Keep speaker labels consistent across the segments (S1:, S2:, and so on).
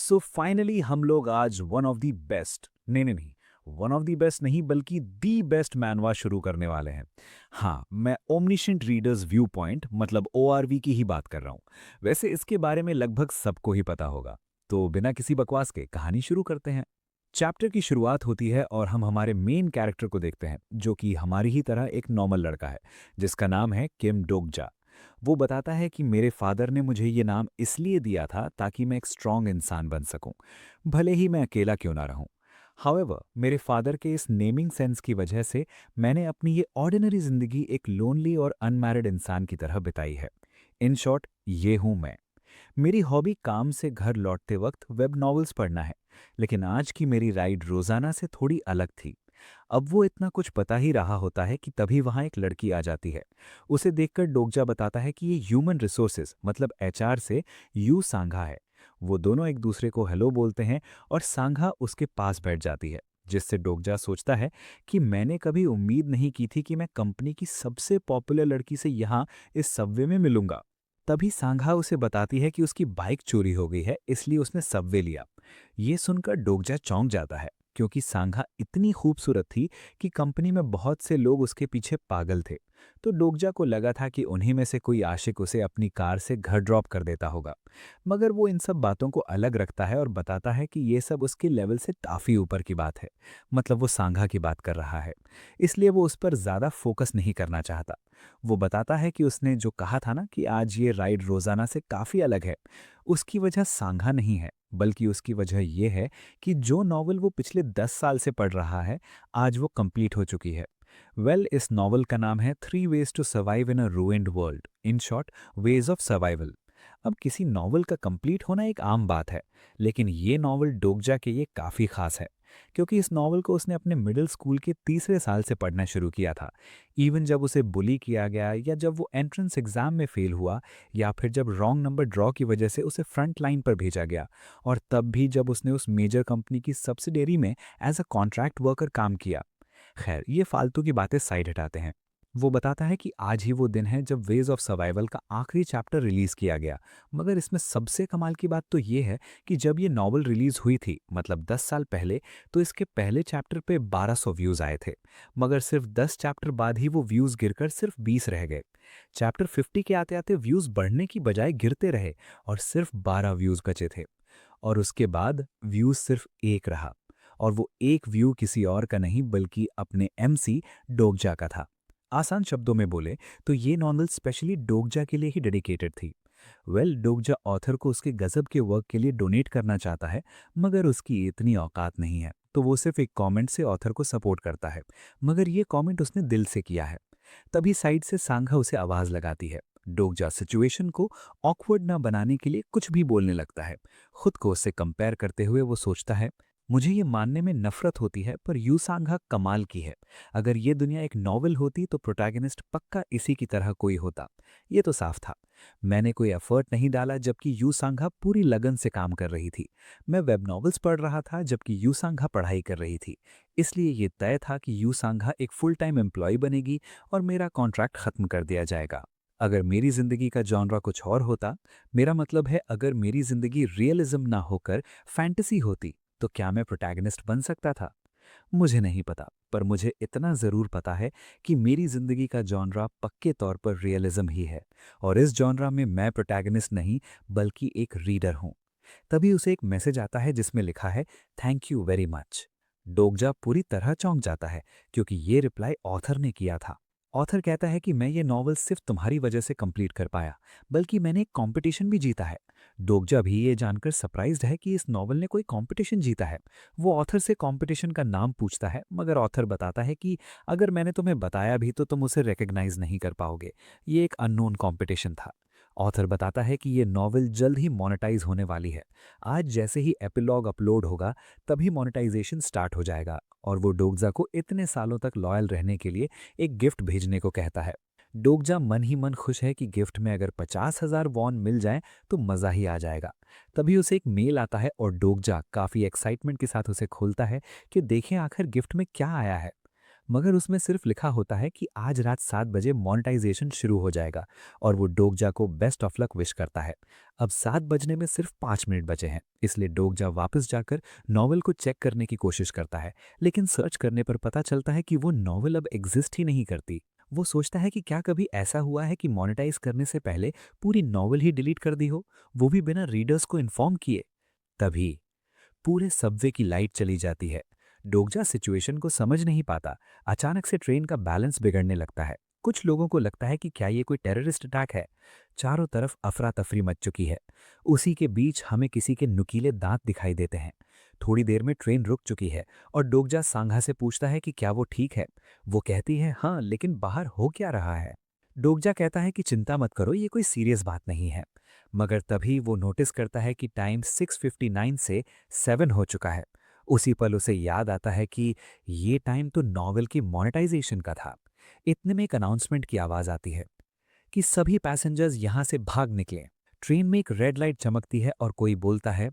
S1: So finally हम लोग आज वन ऑफ द बेस्ट नहीं, वन ऑफ द बेस्ट नहीं बल्कि दी बेस्ट मैनवा शुरू करने वाले हैं। हाँ, मैं ओमनिशेंट रीडर्स व्यू पॉइंट मतलब ओआरवी की ही बात कर रहा हूँ। वैसे इसके बारे में लगभग सबको ही पता होगा। तो बिना किसी बकवास के कहानी शुरू करते हैं। चैप्टर की शुरुआत होती है और हम हमारे मेन कैरेक्टर को देखते हैं, जो कि हमारी ही तरह एक नॉर्मल लड़का है, जिसका नाम है किम डोकजा। वो बताता है कि मेरे फादर ने मुझे ये नाम इसलिए दिया था ताकि मैं एक स्ट्रांग इंसान बन सकूं, भले ही मैं अकेला क्यों ना रहूं। हाउएवर, मेरे फादर के इस नेमिंग सेंस की वजह से मैंने अपनी ये ऑर्डिनरी जिंदगी एक लोनली और अनमैरिड इंसान की तरह बिताई है। इन शॉर्ट, ये हूं मैं। मेरी हॉबी काम से घर लौटते वक्त वेब नॉवेल्स पढ़ना है, लेकिन आज की मेरी राइड रोजाना से थोड़ी अलग थी। अब वो इतना कुछ पता ही रहा होता है कि तभी वहां एक लड़की आ जाती है। उसे देखकर डोकजा बताता है कि ये ह्यूमन रिसोर्सेज मतलब एचआर से यू सांघा है। वो दोनों एक दूसरे को हेलो बोलते हैं और सांघा उसके पास बैठ जाती है, जिससे डोकजा सोचता है कि मैंने कभी उम्मीद नहीं की थी कि मैं कंपनी की सबसे पॉपुलर लड़की से यहाँ इस सबवे में मिलूंगा। तभी सांघा उसे बताती है कि उसकी बाइक चोरी हो गई है, इसलिए उसने सबवे लिया। ये सुनकर डोकजा चौंक जाता है, क्योंकि सांघा इतनी खूबसूरत थी कि कंपनी में बहुत से लोग उसके पीछे पागल थे। तो डोकजा को लगा था कि उन्हीं में से कोई आशिक उसे अपनी कार से घर ड्रॉप कर देता होगा। मगर वो इन सब बातों को अलग रखता है और बताता है कि ये सब उसके लेवल से काफ़ी ऊपर की बात है। मतलब वो सांघा की बात कर रहा है, इसलिए वो उस पर ज़्यादा फोकस नहीं करना चाहता। वो बताता है कि उसने जो कहा था ना कि आज ये राइड रोज़ाना से काफ़ी अलग है, उसकी वजह सांघा नहीं है, बल्कि उसकी वजह ये है कि जो नॉवल वो पिछले 10 साल से पढ़ रहा है, आज वो कंप्लीट हो चुकी है। इस नॉवल का नाम है three ways to survive in a ruined world, in short ways of survival. अब किसी नॉवल का कंप्लीट होना एक आम बात है, लेकिन ये नॉवल डोकजा के लिए काफ़ी खास है, क्योंकि इस नॉवल को उसने अपने मिडिल स्कूल के तीसरे साल से पढ़ना शुरू किया था। इवन जब उसे बुली किया गया, या जब वो एंट्रेंस एग्जाम में फेल हुआ, या फिर जब रॉन्ग नंबर ड्रॉ की वजह से उसे फ्रंट लाइन पर भेजा गया, और तब भी जब उसने उस मेजर कंपनी की सब्सिडरी में एज अ कॉन्ट्रैक्ट वर्कर काम किया। खैर, ये फालतू की बातें साइड हटाते हैं। वो बताता है कि आज ही वो दिन है जब वेज ऑफ सर्वाइवल का आखिरी चैप्टर रिलीज किया गया। मगर इसमें सबसे कमाल की बात तो ये है कि जब ये नॉवल रिलीज हुई थी, मतलब 10 साल पहले, तो इसके पहले चैप्टर पे 1200 व्यूज आए थे। मगर सिर्फ 10 चैप्टर बाद ही वो व्यूज गिरकर सिर्फ 20 रह गए। चैप्टर 50 के आते आते व्यूज बढ़ने की बजाय गिरते रहे और सिर्फ 12 व्यूज बचे थे। और उसके बाद व्यूज सिर्फ एक रहा, और वो एक व्यू किसी और का नहीं बल्कि अपने एमसी डोकजा का था। आसान शब्दों में बोले तो ये नॉवेल स्पेशली डोकजा के लिए ही डेडिकेटेड थी। डोकजा ऑथर को उसके गजब के वर्क के लिए डोनेट करना चाहता है, मगर उसकी इतनी औकात नहीं है, तो वो सिर्फ एक कमेंट से ऑथर को सपोर्ट करता है। मगर ये कमेंट उसने दिल से किया है। तभी साइड से सांघा उसे आवाज लगाती है। डोकजा सिचुएशन को ऑकवर्ड ना बनाने के लिए कुछ भी बोलने लगता है। खुद को उससे कंपेयर करते हुए वो सोचता है, मुझे ये मानने में नफरत होती है पर यू सांघा कमाल की है। अगर ये दुनिया एक नॉवल होती तो प्रोटैगनिस्ट पक्का इसी की तरह कोई होता। ये तो साफ था। मैंने कोई एफर्ट नहीं डाला जबकि यू सांघा पूरी लगन से काम कर रही थी। मैं वेब नॉवेल्स पढ़ रहा था जबकि यू सांघा पढ़ाई कर रही थी। इसलिए ये तय था कि यू सांघा एक फुल टाइम एम्प्लॉय बनेगी और मेरा कॉन्ट्रैक्ट खत्म कर दिया जाएगा। अगर मेरी जिंदगी का जॉनरा कुछ और होता, मेरा मतलब है अगर मेरी जिंदगी रियलिज्म ना होकर फैंटेसी होती, तो क्या मैं प्रोटैगनिस्ट बन सकता था? मुझे नहीं पता, पर मुझे इतना ज़रूर पता है कि मेरी ज़िंदगी का जॉनरा पक्के तौर पर रियलिज्म ही है, और इस जॉनरा में मैं प्रोटैगनिस्ट नहीं बल्कि एक रीडर हूँ। तभी उसे एक मैसेज आता है जिसमें लिखा है, थैंक यू वेरी मच। डोकजा पूरी तरह चौंक जाता है, क्योंकि ये रिप्लाई ऑथर ने किया था। ऑथर कहता है कि मैं ये नॉवल सिर्फ तुम्हारी वजह से कंप्लीट कर पाया, बल्कि मैंने एक कंपटीशन भी जीता है। डोकजा भी ये जानकर सरप्राइज्ड है कि इस नॉवल ने कोई कंपटीशन जीता है। वो ऑथर से कंपटीशन का नाम पूछता है, मगर ऑथर बताता है कि अगर मैंने तुम्हें बताया भी तो तुम उसे रिकग्नाइज नहीं कर पाओगे। ये एक अननोन कंपटीशन था। ऑथर बताता है कि ये नॉवल जल्द ही मोनेटाइज होने वाली है। आज जैसे ही एपिलॉग अपलोड होगा, तभी मोनेटाइजेशन स्टार्ट हो जाएगा, और वो डोकजा को इतने सालों तक लॉयल रहने के लिए एक गिफ्ट भेजने को कहता है। डोकजा मन ही मन खुश है कि गिफ्ट में अगर 50,000 वॉन मिल जाए तो मज़ा ही आ जाएगा। तभी उसे एक मेल आता है और डोकजा काफ़ी एक्साइटमेंट के साथ उसे खोलता है कि देखें आखिर गिफ्ट में क्या आया है। मगर उसमें सिर्फ लिखा होता है कि आज रात 7 बजे मोनेटाइजेशन शुरू हो जाएगा और वो डोगजा को बेस्ट ऑफ लक विश करता है। अब 7 बजने में सिर्फ 5 मिनट बचे हैं, इसलिए डोगजा वापस जाकर नॉवल को चेक करने की कोशिश करता है, लेकिन सर्च करने पर पता चलता है कि वो नॉवल अब एग्जिस्ट ही नहीं करती। वो सोचता है कि क्या कभी ऐसा हुआ है कि मोनेटाइज करने से पहले पूरी नॉवल ही डिलीट कर दी हो, वो भी बिना रीडर्स को इन्फॉर्म किए। तभी पूरे सबवे की लाइट चली जाती है। डोगजा सिचुएशन को समझ नहीं पाता। अचानक से ट्रेन का बैलेंस बिगड़ने लगता है। कुछ लोगों को लगता है कि क्या ये कोई टेररिस्ट अटैक है। चारों तरफ अफरा तफरी मच चुकी है। उसी के बीच हमें किसी के नुकीले दांत दिखाई देते हैं। थोड़ी देर में ट्रेन रुक चुकी है और डोगजा सांघा से पूछता है कि क्या वो ठीक है। वो कहती है हाँ, लेकिन बाहर हो क्या रहा है। डोगजा कहता है कि चिंता मत करो, ये कोई सीरियस बात नहीं है। मगर तभी वो नोटिस करता है कि टाइम 6:59 से 7 हो चुका है। उसी पल उसे याद आता है कि ये टाइम तो नॉवेल की मोनेटाइजेशन का था। इतने में एक अनाउंसमेंट की आवाज़ आती है कि सभी पैसेंजर्स यहाँ से भाग निकलें। ट्रेन में एक रेड लाइट चमकती है और कोई बोलता है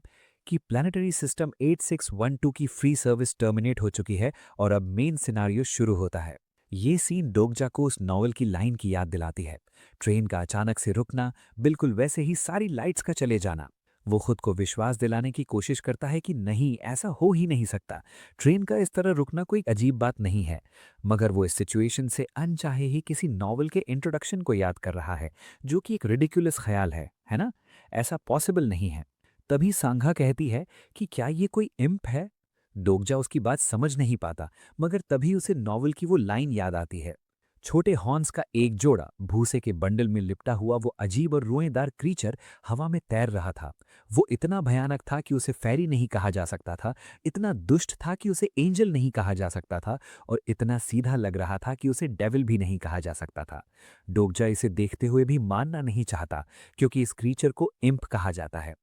S1: कि प्लानिटरी सिस्टम 8612 की फ्री सर्विस टर्मिनेट हो चुकी है और अब मेन सिनारियो शुरू होता है। ये सीन डोगजा को उस नॉवल की लाइन की याद दिलाती है। ट्रेन का अचानक से रुकना, बिल्कुल वैसे ही सारी लाइट्स का चले जाना। वो खुद को विश्वास दिलाने की कोशिश करता है कि नहीं, ऐसा हो ही नहीं सकता। ट्रेन का इस तरह रुकना कोई अजीब बात नहीं है। मगर वो इस सिचुएशन से अनचाहे ही किसी नॉवल के इंट्रोडक्शन को याद कर रहा है, जो कि एक रिडिकुलस ख्याल है ना? ऐसा पॉसिबल नहीं है। तभी सांघा कहती है कि क्या ये कोई इम्प है? डोगजा उसकी बात समझ नहीं पाता, मगर तभी उसे नॉवल की वो लाइन याद आती है। छोटे हॉर्न्स का एक जोड़ा, भूसे के बंडल में लिपटा हुआ वो अजीब और रोएदार क्रीचर हवा में तैर रहा था। वो इतना भयानक था कि उसे फेरी नहीं कहा जा सकता था, इतना दुष्ट था कि उसे एंजल नहीं कहा जा सकता था, और इतना सीधा लग रहा था कि उसे डेविल भी नहीं कहा जा सकता था। डोगजा इसे देखते हुए भी मानना नहीं चाहता, क्योंकि इस क्रीचर को इम्प कहा जाता है।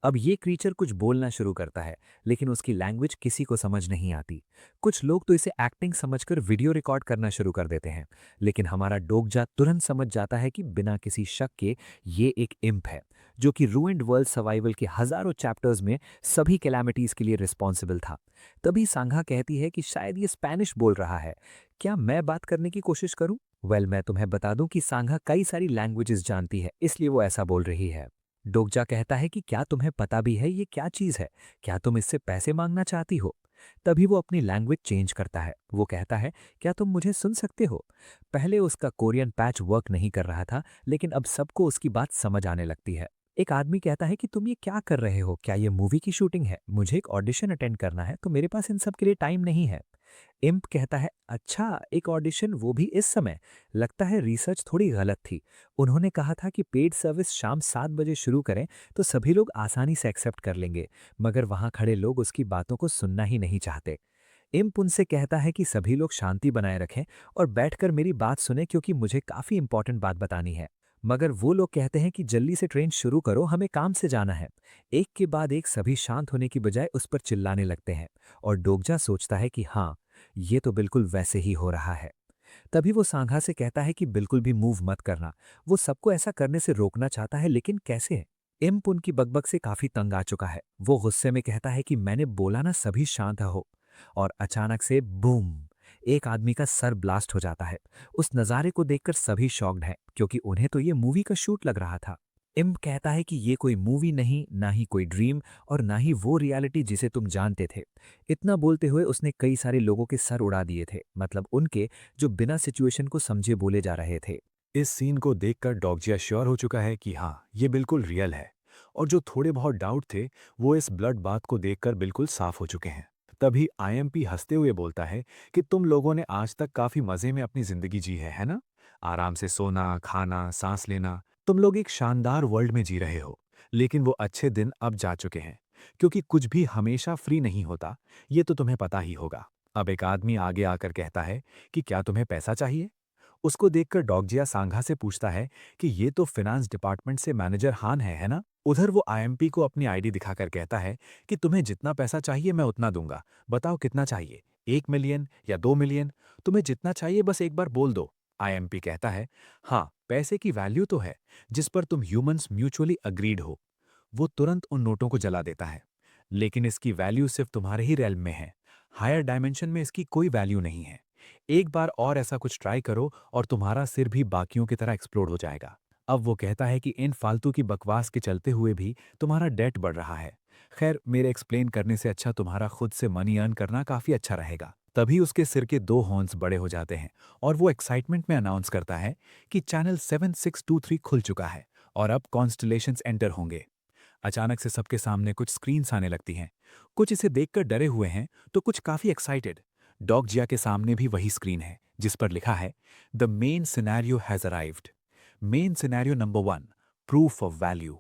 S1: अब ये क्रीचर कुछ बोलना शुरू करता है, लेकिन उसकी लैंग्वेज किसी को समझ नहीं आती। कुछ लोग तो इसे एक्टिंग समझकर वीडियो रिकॉर्ड करना शुरू कर देते हैं, लेकिन हमारा डोगजा तुरंत समझ जाता है कि बिना किसी शक के ये एक इम्प है, जो कि रूइंड वर्ल्ड सर्वाइवल के हजारों चैप्टर्स में सभी कैलामिटीज के लिए रिस्पॉन्सिबल था। तभी सांघा कहती है कि शायद ये स्पेनिश बोल रहा है। क्या मैं बात करने की कोशिश करूं? मैं तुम्हें बता दूं कि सांघा कई सारी लैंग्वेजेस जानती है, इसलिए वो ऐसा बोल रही है। डोगजा कहता है कि क्या तुम्हें पता भी है ये क्या चीज़ है? क्या तुम इससे पैसे मांगना चाहती हो? तभी वो अपनी लैंग्वेज चेंज करता है। वो कहता है, क्या तुम मुझे सुन सकते हो? पहले उसका कोरियन पैच वर्क नहीं कर रहा था, लेकिन अब सबको उसकी बात समझ आने लगती है। एक आदमी कहता है कि तुम ये क्या कर रहे हो? क्या ये मूवी की शूटिंग है? मुझे एक ऑडिशन अटेंड करना है, तो मेरे पास इन सब के लिए टाइम नहीं है। इम्प कहता है, अच्छा, एक ऑडिशन, वो भी इस समय? लगता है रिसर्च थोड़ी गलत थी। उन्होंने कहा था कि पेड सर्विस शाम 7 बजे शुरू करें तो सभी लोग आसानी से एक्सेप्ट कर लेंगे, मगर वहां खड़े लोग उसकी बातों को सुनना ही नहीं चाहते। इम्प उनसे कहता है कि सभी लोग शांति बनाए रखें और बैठकर मेरी बात सुने, क्योंकि मुझे काफ़ी इंपॉर्टेंट बात बतानी है। मगर वो लोग कहते हैं कि जल्दी से ट्रेन शुरू करो, हमें काम से जाना है। एक के बाद एक सभी शांत होने की बजाय उस पर चिल्लाने लगते हैं, और डोगजा सोचता है कि हाँ, ये तो बिल्कुल वैसे ही हो रहा है। तभी वो सांघा से कहता है कि बिल्कुल भी मूव मत करना। वो सबको ऐसा करने से रोकना चाहता है, लेकिन कैसे? इम्प उनकी बकबक से काफी तंग आ चुका है। वो गुस्से में कहता है कि मैंने बोला ना, सभी शांत हो। और अचानक से बूम, एक आदमी का सर ब्लास्ट हो जाता है। उस नज़ारे को देखकर सभी शॉक्ड हैं, क्योंकि उन्हें तो ये मूवी का शूट लग रहा था। इम्प कहता है कि ये कोई मूवी नहीं, ना ही कोई ड्रीम, और ना ही वो रियलिटी जिसे तुम जानते थे। इतना बोलते हुए उसने कई सारे लोगों के सर उड़ा दिए थे, मतलब उनके, जो बिना सिचुएशन को समझे बोले जा रहे थे।
S2: इस सीन को देखकर डॉगजिया श्योर हो चुका है कि हाँ, ये बिल्कुल रियल है। और जो थोड़े बहुत डाउट थे, वो इस ब्लड बाथ को देखकर बिल्कुल साफ हो चुके हैं। तभी आईएमपी हंसते हुए बोलता है कि तुम लोगों ने आज तक काफी मजे में अपनी जिंदगी जी है ना? आराम से सोना, खाना, सांस लेना, तुम लोग एक शानदार वर्ल्ड में जी रहे हो। लेकिन वो अच्छे दिन अब जा चुके हैं, क्योंकि कुछ भी हमेशा फ्री नहीं होता, ये तो तुम्हें पता ही होगा। अब एक आदमी आगे आकर कहता है कि क्या तुम्हें पैसा चाहिए? उसको देखकर डॉगजिया सांघा से पूछता है कि ये तो फिनांस डिपार्टमेंट से मैनेजर हान है ना? उधर वो आईएमपी को अपनी आईडी दिखाकर कहता है कि तुम्हें जितना पैसा चाहिए मैं उतना दूंगा। बताओ कितना चाहिए? 1 मिलियन या 2 मिलियन? तुम्हें जितना चाहिए बस एक बार बोल दो। आईएमपी कहता है, हाँ, पैसे की वैल्यू तो है, जिस पर तुम ह्यूमंस म्यूचुअली अग्रीड हो। वो तुरंत उन नोटों को जला देता है। लेकिन इसकी वैल्यू सिर्फ तुम्हारे ही रेल्म में है। हायर डायमेंशन में इसकी कोई वैल्यू नहीं है। एक बार और ऐसा कुछ ट्राई करो और तुम्हारा सिर भी बाकियों की तरह एक्सप्लोड हो जाएगा। अब वो कहता है कि इन फालतू की बकवास के चलते हुए भी तुम्हारा डेट बढ़ रहा है। खैर, मेरे एक्सप्लेन करने से अच्छा तुम्हारा खुद से मनी अर्न करना काफ़ी अच्छा रहेगा। तभी उसके सिर के 2 हॉर्न्स बड़े हो जाते हैं और वो एक्साइटमेंट में अनाउंस करता है कि चैनल 7623 खुल चुका है और अब कॉन्स्टलेशंस एंटर होंगे। अचानक से सबके सामने कुछ स्क्रीन्स आने लगती हैं। कुछ इसे देखकर डरे हुए हैं तो कुछ काफ़ी एक्साइटेड। डॉग जिया के सामने भी वही स्क्रीन है जिस पर लिखा है the main scenario has arrived. Main scenario number 1, proof of value.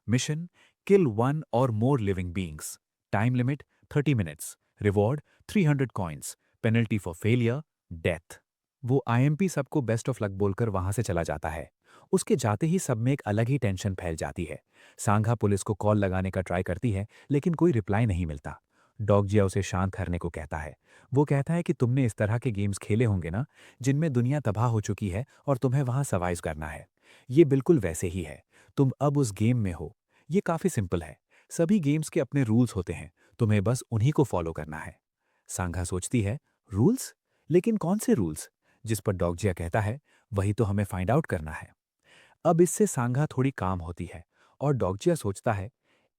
S2: Mission, kill 1 और more living beings. Time limit 30 minutes. Reward 300 coins. Penalty for failure, death. वो आईएमपी सबको बेस्ट ऑफ लक बोलकर वहां से चला जाता है। उसके जाते ही सब में एक अलग ही टेंशन फैल जाती है। सांघा पुलिस को कॉल लगाने का ट्राई करती है लेकिन कोई रिप्लाई नहीं मिलता। डॉगजिया उसे शांत करने को कहता है। वो कहता है कि तुमने इस तरह के गेम्स खेले होंगे ना, जिनमें दुनिया तबाह हो चुकी है और तुम्हें वहां सर्वाइव करना है। ये बिल्कुल वैसे ही है। तुम अब उस गेम में हो। ये काफी सिंपल है। सभी गेम्स के अपने रूल्स होते हैं, तुम्हें बस उन्हीं को फॉलो करना है। सांघा सोचती है, रूल्स? लेकिन कौन से रूल्स? जिस पर डॉगजिया कहता है, वही तो हमें फाइंड आउट करना है। अब इससे सांघा थोड़ी काम होती है और डॉगजिया सोचता है,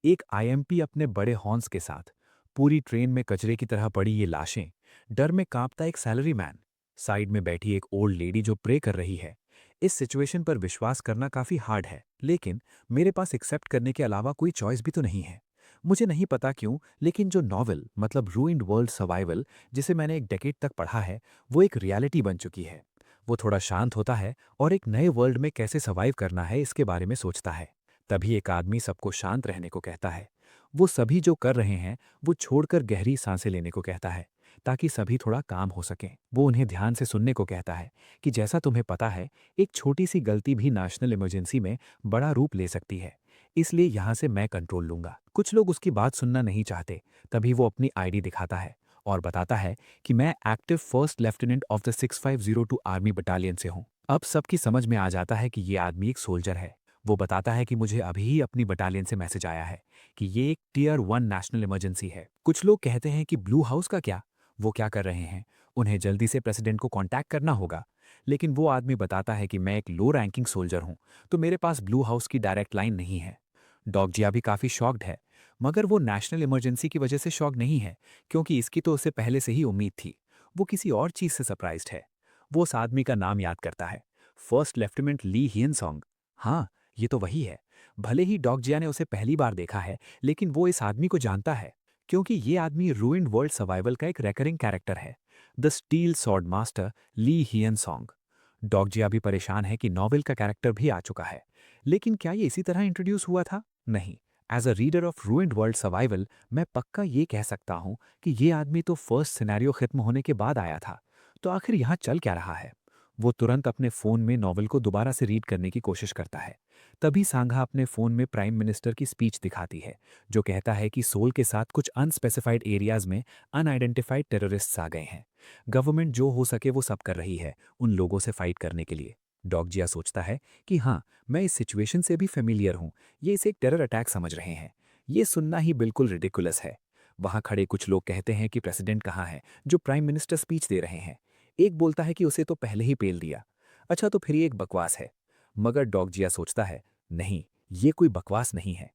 S2: एक आईएमपी अपने बड़े हॉर्न्स के साथ, पूरी ट्रेन में कचरे की तरह पड़ी ये लाशें, डर में कांपता एक सैलरी मैन, साइड में बैठी एक ओल्ड लेडी जो प्रे कर रही है। इस सिचुएशन पर विश्वास करना काफी हार्ड है, लेकिन मेरे पास एक्सेप्ट करने के अलावा कोई चॉइस भी तो नहीं है। मुझे नहीं पता क्यों, लेकिन जो नॉवल मतलब रूइंड वर्ल्ड सर्वाइवल जिसे मैंने एक डेकेड तक पढ़ा है, वो एक रियलिटी बन चुकी है। वो थोड़ा शांत होता है और एक नए वर्ल्ड में कैसे सर्वाइव करना है इसके बारे में सोचता है। तभी एक आदमी सबको शांत रहने को कहता है। वो सभी जो कर रहे हैं वो छोड़कर गहरी सांसें लेने को कहता है ताकि सभी थोड़ा काम हो सके। वो उन्हें ध्यान से सुनने को कहता है कि जैसा तुम्हें पता है, एक छोटी सी गलती भी नेशनल इमरजेंसी में बड़ा रूप ले सकती है, इसलिए यहाँ से मैं कंट्रोल लूंगा। कुछ लोग उसकी बात सुनना नहीं चाहते। तभी वो अपनी आईडी दिखाता है और बताता है कि मैं active first lieutenant of the 6502 army battalion से हूँ। अब सबकी समझ में आ जाता है कि ये आदमी एक सोल्जर है। वो बताता है कि मुझे अभी ही अपनी बटालियन से मैसेज आया है कि ये एक टियर 1 नेशनल इमरजेंसी है। कुछ लोग कहते हैं कि ब्लू हाउस का क्या? वो क्या कर रहे हैं? उन्हें जल्दी से प्रेसिडेंट को कांटेक्ट करना होगा। लेकिन वो आदमी बताता है कि मैं एक लो रैंकिंग सोल्जर हूं, तो मेरे पास ब्लू हाउस की डायरेक्ट लाइन नहीं है। डॉगजिया भी काफी शॉक्ड है, मगर वो नेशनल इमरजेंसी की वजह से शॉक नहीं है, क्योंकि इसकी तो उसे पहले से ही उम्मीद थी। वो किसी और चीज से सरप्राइज्ड है। वो उस आदमी का नाम याद करता है, फर्स्ट लेफ्टिनेंट ली हियन सॉन्ग। हाँ, ये तो वही है। भले ही डॉगजिया ने उसे पहली बार देखा है, लेकिन वो इस आदमी को जानता है, क्योंकि ये आदमी रूइंड वर्ल्ड सर्वाइवल का एक रेकरिंग कैरेक्टर है, the steel sword master Lee Hyun Sung. Dokja भी परेशान है कि नॉवेल का कैरेक्टर भी आ चुका है, लेकिन क्या ये इसी तरह इंट्रोड्यूस हुआ था? नहीं। As a reader of ruined world survival, मैं पक्का ये कह सकता हूं कि ये आदमी तो फर्स्ट सिनेरियो खत्म होने के बाद आया था। तो आखिर यहाँ चल क्या रहा है? वो तुरंत अपने फोन में नॉवल को दोबारा से रीड करने की कोशिश करता है। तभी सांघा अपने फोन में प्राइम मिनिस्टर की स्पीच दिखाती है, जो कहता है कि सोल के साथ कुछ अनस्पेसिफाइड एरियाज में अनआइडेंटिफाइड टेररिस्ट्स आ गए हैं। गवर्नमेंट जो हो सके वो सब कर रही है उन लोगों से फाइट करने के लिए। डॉगजिया सोचता है कि हाँ, मैं इस सिचुएशन से भी फेमिलियर हूँ। ये इसे एक टेरर अटैक समझ रहे हैं। ये सुनना ही बिल्कुल रिडिकुलस है। वहां खड़े कुछ लोग कहते हैं कि प्रेसिडेंट कहाँ है जो प्राइम मिनिस्टर स्पीच दे रहे हैं। एक बोलता है कि उसे तो पहले ही पेल दिया। अच्छा, तो फिर ये एक बकवास है। मगर डॉगजिया सोचता है, नहीं, ये कोई बकवास नहीं है।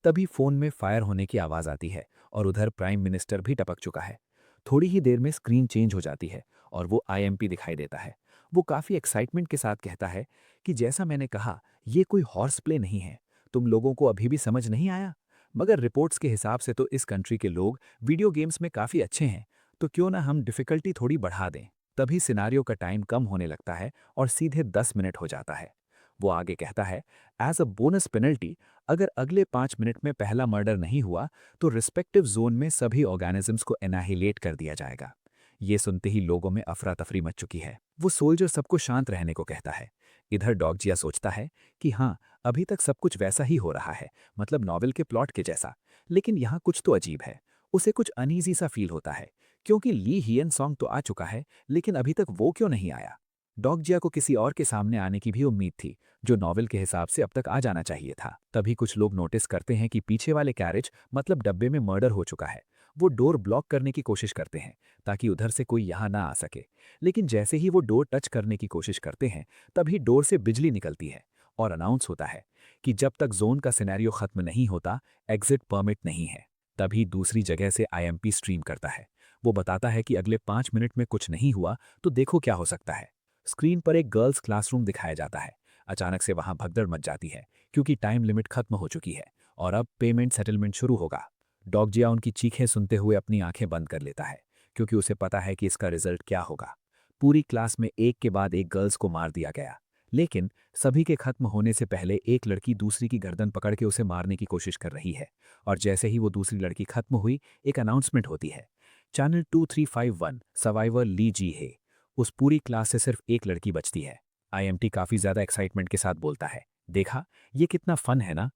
S2: तभी फोन में फायर होने की आवाज आती है और उधर प्राइम मिनिस्टर भी टपक चुका है। थोड़ी ही देर में स्क्रीन चेंज हो जाती है और वो आईएमपी दिखाई देता है। वो काफी एक्साइटमेंट के साथ कहता है कि जैसा मैंने कहा, ये कोई हॉर्स प्ले नहीं है। तुम लोगों को अभी भी समझ नहीं आया? मगर रिपोर्ट्स के हिसाब से तो इस कंट्री के लोग वीडियो गेम्स में काफी अच्छे हैं, तो क्यों ना हम डिफिकल्टी थोड़ी बढ़ा दें। तभी सिनारियो का टाइम कम होने लगता है और सीधे 10 मिनट हो जाता है। वो आगे कहता है, एज अ बोनस पेनल्टी, अगर अगले 5 मिनट में पहला मर्डर नहीं हुआ तो रिस्पेक्टिव जोन में सभी ऑर्गेनिजम्स को एनाहिलेट कर दिया जाएगा। ये सुनते ही लोगों में अफरा तफरी मच चुकी है। वो सोल्जर सबको शांत रहने को कहता है। इधर डॉगजिया सोचता है कि हाँ, अभी तक सब कुछ वैसा ही हो रहा है, मतलब नॉवेल के प्लॉट के जैसा। लेकिन यहाँ कुछ तो अजीब है। उसे कुछ अनईजी सा फील होता है, क्योंकि ली हियन सॉन्ग तो आ चुका है, लेकिन अभी तक वो क्यों नहीं आया? डॉगजिया को किसी और के सामने आने की भी उम्मीद थी, जो नॉवेल के हिसाब से अब तक आ जाना चाहिए था। तभी कुछ लोग नोटिस करते हैं कि पीछे वाले कैरेज मतलब डब्बे में मर्डर हो चुका है
S1: वो डोर ब्लॉक करने की कोशिश करते हैं ताकि उधर से कोई यहाँ ना आ सके। लेकिन जैसे ही वो डोर टच करने की कोशिश करते हैं तभी डोर से बिजली निकलती है और अनाउंस होता है कि जब तक जोन का सिनेरियो खत्म नहीं होता एग्जिट परमिट नहीं है। तभी दूसरी जगह से आईएमपी स्ट्रीम करता है। वो बताता है कि अगले 5 मिनट में कुछ नहीं हुआ तो देखो क्या हो सकता है। स्क्रीन पर एक गर्ल्स क्लासरूम दिखाया जाता है। अचानक से वहां भगदड़ मच जाती है क्योंकि टाइम लिमिट खत्म हो चुकी है और अब पेमेंट सेटलमेंट शुरू होगा। डॉगजिया उनकी चीखें सुनते हुए अपनी आंखें बंद कर लेता है क्योंकि उसे पता है कि इसका रिजल्ट क्या होगा। पूरी क्लास में एक के बाद एक गर्ल्स को मार दिया गया, लेकिन सभी के खत्म होने से पहले एक लड़की दूसरी की गर्दन पकड़ के उसे मारने की कोशिश कर रही है। और जैसे ही वो दूसरी लड़की खत्म हुई एक अनाउंसमेंट होती है, चैनल 2351 सर्वाइवर ली जी है। उस पूरी क्लास से सिर्फ एक लड़की बचती है। आईएमटी काफी ज्यादा एक्साइटमेंट के साथ बोलता है, देखा ये कितना फन है ना।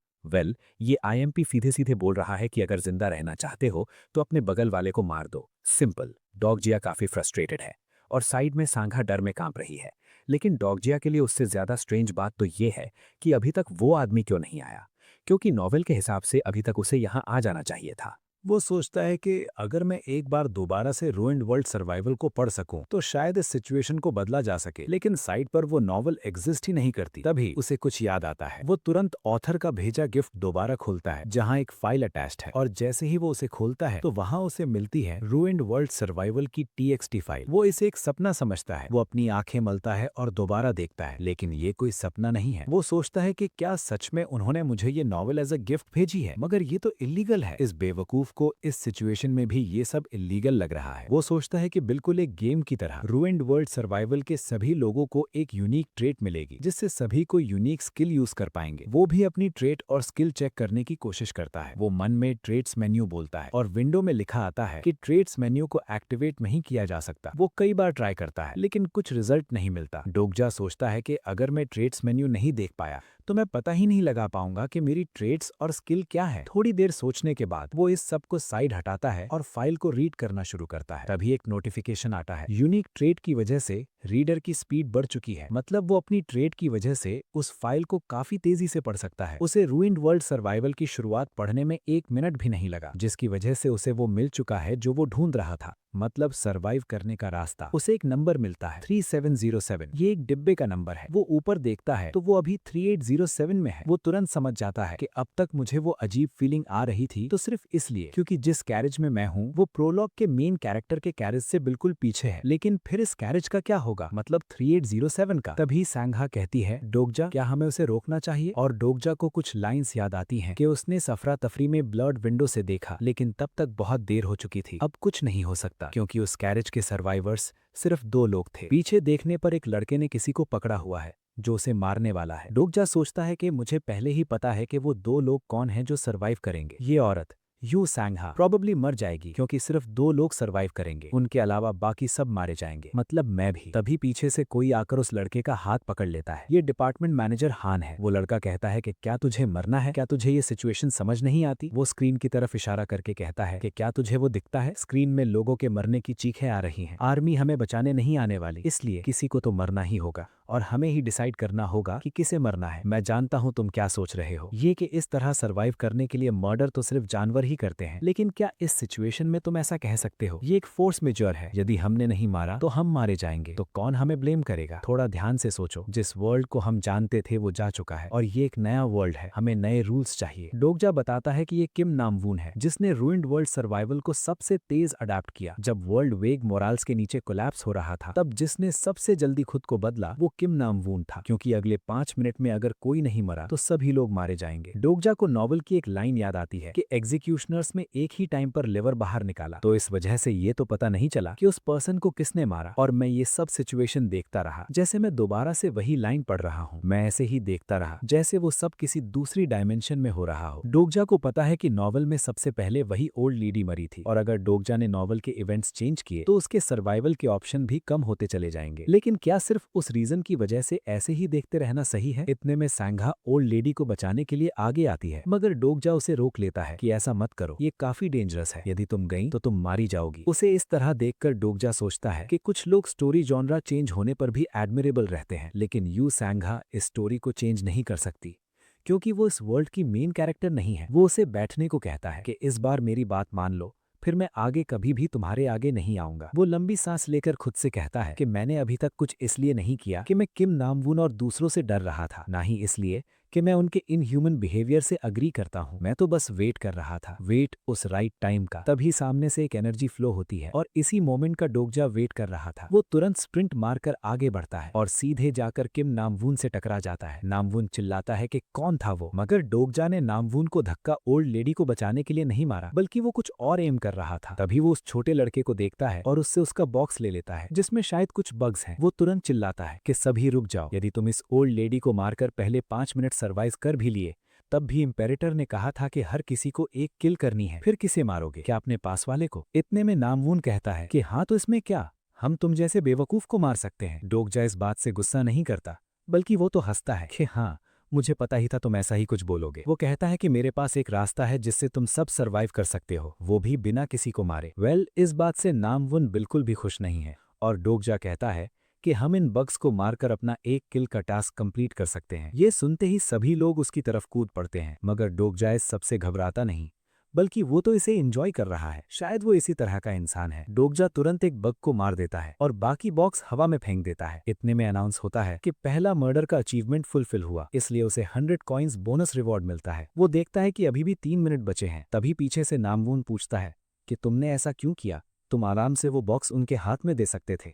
S1: ये आईएमपी सीधे सीधे बोल रहा है कि अगर जिंदा रहना चाहते हो तो अपने बगल वाले को मार दो, सिंपल। डॉगजिया काफी फ्रस्ट्रेटेड है और साइड में सांघा डर में कांप रही है। लेकिन डॉगजिया के लिए उससे ज्यादा स्ट्रेंज बात तो ये है कि अभी तक वो आदमी क्यों नहीं आया, क्योंकि नॉवेल के हिसाब से अभी तक उसे यहाँ आ जाना चाहिए था।
S2: वो सोचता है कि अगर मैं एक बार दोबारा से रूइंड वर्ल्ड सर्वाइवल को पढ़ सकूं तो शायद इस सिचुएशन को बदला जा सके, लेकिन साइट पर वो नॉवल एग्जिस्ट ही नहीं करती। तभी उसे कुछ याद आता है। वो तुरंत ऑथर का भेजा गिफ्ट दोबारा खोलता है जहां एक फाइल अटैच्ड है, और जैसे ही वो उसे खोलता है तो वहां उसे मिलती है रूइंड वर्ल्ड सर्वाइवल की TXT फाइल। वो इसे एक सपना समझता है। वो अपनी आंखें मलता है और दोबारा देखता है, लेकिन ये कोई सपना नहीं है। वो सोचता है कि क्या सच में उन्होंने मुझे ये नॉवल एज अ गिफ्ट भेजी है, मगर ये तो इलीगल है। इस बेवकूफ को इस सिचुएशन में भी ये सब इलीगल लग रहा है। वो सोचता है कि बिल्कुल एक गेम की तरह रूइंड वर्ल्ड सर्वाइवल के सभी लोगों को एक यूनिक ट्रेट मिलेगी जिससे सभी को यूनिक स्किल यूज कर पाएंगे। वो भी अपनी ट्रेट और स्किल चेक करने की कोशिश करता है। वो मन में ट्रेट्स मेन्यू बोलता है और विंडो में लिखा आता है कि ट्रेट्स मेन्यू को एक्टिवेट नहीं किया जा सकता। वो कई बार ट्राई करता है लेकिन कुछ रिजल्ट नहीं मिलता। डोगजा सोचता है कि अगर मैं ट्रेट्स मेन्यू नहीं देख पाया तो मैं पता ही नहीं लगा पाऊंगा कि मेरी ट्रेड्स और स्किल क्या है। थोड़ी देर सोचने के बाद वो इस सब को साइड हटाता है और फाइल को रीड करना शुरू करता है। तभी एक नोटिफिकेशन आता है, यूनिक ट्रेड की वजह से रीडर की स्पीड बढ़ चुकी है। मतलब वो अपनी ट्रेड की वजह से उस फाइल को काफी तेजी से पढ़ सकता है। उसे रूइंड वर्ल्ड सर्वाइवल की शुरुआत पढ़ने में 1 मिनट भी नहीं लगा, जिसकी वजह से उसे वो मिल चुका है जो वो ढूंढ रहा था, मतलब सरवाइव करने का रास्ता। उसे एक नंबर मिलता है 3707। ये एक डिब्बे का नंबर है। वो ऊपर देखता है तो वो अभी 3807 में है। वो तुरंत समझ जाता है कि अब तक मुझे वो अजीब फीलिंग आ रही थी तो सिर्फ इसलिए क्योंकि जिस कैरेज में मैं हूँ वो प्रोलॉग के मेन कैरेक्टर के कैरेज से बिल्कुल पीछे है। लेकिन फिर इस कैरेज का क्या होगा, मतलब 3807 का। तभी सांघा कहती है, डोगजा क्या हमें उसे रोकना चाहिए? और डोगजा को कुछ लाइन्स याद आती हैं कि उसने सफरा तफरी में ब्लड विंडो से देखा, लेकिन तब तक बहुत देर हो चुकी थी। अब कुछ नहीं हो सकता क्योंकि उस कैरेज के सर्वाइवर्स सिर्फ 2 लोग थे। पीछे देखने पर एक लड़के ने किसी को पकड़ा हुआ है जो उसे मारने वाला है। डोगजा सोचता है कि मुझे पहले ही पता है कि वो 2 लोग कौन हैं जो सरवाइव करेंगे। ये औरत यू सांघा प्रोबेबली मर जाएगी क्योंकि सिर्फ 2 लोग सरवाइव करेंगे, उनके अलावा बाकी सब मारे जाएंगे, मतलब मैं भी। तभी पीछे से कोई आकर उस लड़के का हाथ पकड़ लेता है। ये डिपार्टमेंट मैनेजर हान है। वो लड़का कहता है कि क्या तुझे मरना है? क्या तुझे ये सिचुएशन समझ नहीं आती? वो स्क्रीन की तरफ इशारा करके कहता है कि क्या तुझे वो दिखता है? स्क्रीन में लोगों के मरने की चीखें आ रही हैं। आर्मी हमें बचाने नहीं आने वाली, इसलिए किसी को तो मरना ही होगा और हमें ही डिसाइड करना होगा कि किसे मरना है। मैं जानता हूं तुम क्या सोच रहे हो, ये कि इस तरह सरवाइव करने के लिए मर्डर तो सिर्फ जानवर ही करते हैं, लेकिन क्या इस सिचुएशन में तुम ऐसा कह सकते हो? ये एक फोर्स मेजर है। यदि हमने नहीं मारा तो हम मारे जाएंगे, तो कौन हमें ब्लेम करेगा? थोड़ा ध्यान से सोचो, जिस वर्ल्ड को हम जानते थे वो जा चुका है और ये एक नया वर्ल्ड है। हमें नए रूल्स चाहिए। डोगजा बताता है कि ये किम नामवून है जिसने रूइंड वर्ल्ड सर्वाइवल को सबसे तेज अडेप्ट किया। जब वर्ल्ड वेग मोराल्स के नीचे कोलैप्स हो रहा था तब जिसने सबसे जल्दी खुद को बदला वो किम नामवून था, क्योंकि अगले 5 मिनट में अगर कोई नहीं मरा तो सभी लोग मारे जाएंगे। डोगजा को नॉवल की एक लाइन याद आती है कि एग्जीक्यूशनर्स में एक ही टाइम पर लिवर बाहर निकाला, तो इस वजह से ये तो पता नहीं चला कि उस पर्सन को किसने मारा। और मैं ये सब सिचुएशन देखता रहा जैसे मैं दोबारा से वही लाइन पढ़ रहा हूँ। मैं ऐसे ही देखता रहा जैसे वो सब किसी दूसरी डायमेंशन में हो रहा हो। डोगजा को पता है कि नॉवल में सबसे पहले वही ओल्ड लेडी मरी थी और अगर डोगजा ने नॉवल के इवेंट्स चेंज किए तो उसके सर्वाइवल के ऑप्शन भी कम होते चले जाएंगे। लेकिन क्या सिर्फ उस रीजन की वजह से ऐसे ही देखते रहना सही है? इतने में सांघा ओल्ड लेडी को बचाने के लिए आगे आती है, मगर डोगजा उसे रोक लेता है कि ऐसा मत करो, ये काफी डेंजरस है। यदि तुम गई तो तुम मारी जाओगी। उसे इस तरह देखकर डोगजा सोचता है कि कुछ लोग स्टोरी जॉनरा चेंज होने पर भी एडमिरेबल रहते हैं, लेकिन यू सांघा इस स्टोरी को चेंज नहीं कर सकती क्योंकि वो इस वर्ल्ड की मेन कैरेक्टर नहीं है। वो उसे बैठने को कहता है कि इस बार मेरी बात मान लो,
S1: फिर मैं आगे कभी भी तुम्हारे आगे नहीं आऊंगा। वो लंबी सांस लेकर खुद से कहता है कि मैंने अभी तक कुछ इसलिए नहीं किया कि मैं किम नामवून और दूसरों से डर रहा था, ना ही इसलिए कि मैं उनके इनह्यूमन बिहेवियर से अग्री करता हूं। मैं तो बस वेट कर रहा था, वेट उस राइट टाइम का। तभी सामने से एक एनर्जी फ्लो होती है और इसी मोमेंट का डोकजा वेट कर रहा था। वो तुरंत स्प्रिंट मारकर आगे बढ़ता है और सीधे जाकर किम नामवून से टकरा जाता है। नामवून चिल्लाता है कि कौन था वो, मगर डोकजा ने नामवून को धक्का ओल्ड लेडी को बचाने के लिए नहीं मारा, बल्कि वो कुछ और एम कर रहा था। तभी वो उस छोटे लड़के को देखता है और उससे उसका बॉक्स ले लेता है जिसमें शायद कुछ बग्स हैं। वो तुरंत चिल्लाता है कि सभी रुक जाओ, यदि तुम इस ओल्ड लेडी को मारकर पहले 5 मिनट सर्वाइव कर भी लिए, तब भी इम्पेरेटर ने कहा था कि हर किसी को एक किल करनी है, फिर किसे मारोगे, क्या अपने पास वाले को? इतने में नामवून कहता है कि हाँ, तो इसमें क्या, हम तुम जैसे बेवकूफ को मार सकते हैं। डोकजा इस बात से गुस्सा नहीं करता, बल्कि वो तो हंसता है कि हाँ, मुझे पता ही था तुम ऐसा ही कुछ बोलोगे। वो कहता है कि मेरे पास एक रास्ता है जिससे तुम सब सर्वाइव कर सकते हो, वो भी बिना किसी को मारे। इस बात से नामवून बिल्कुल भी खुश नहीं है और डोकजा कहता है कि हम इन बग्स को मारकर अपना एक किल का टास्क कंप्लीट कर सकते हैं। ये सुनते ही सभी लोग उसकी तरफ कूद पड़ते हैं, मगर डोकजा इस सबसे घबराता नहीं, बल्कि वो तो इसे एंजॉय कर रहा है। शायद वो इसी तरह का इंसान है। डोकजा तुरंत एक बग को मार देता है और बाकी बॉक्स हवा में फेंक देता है। इतने में अनाउंस होता है कि पहला मर्डर का अचीवमेंट फुलफिल हुआ, इसलिए उसे 100 कॉइन्स बोनस रिवॉर्ड मिलता है। वो देखता है कि अभी भी 3 मिनट बचे हैं। तभी पीछे से नामवून पूछता है कि तुमने ऐसा क्यों किया, तुम आराम से वो बॉक्स उनके हाथ में दे सकते थे।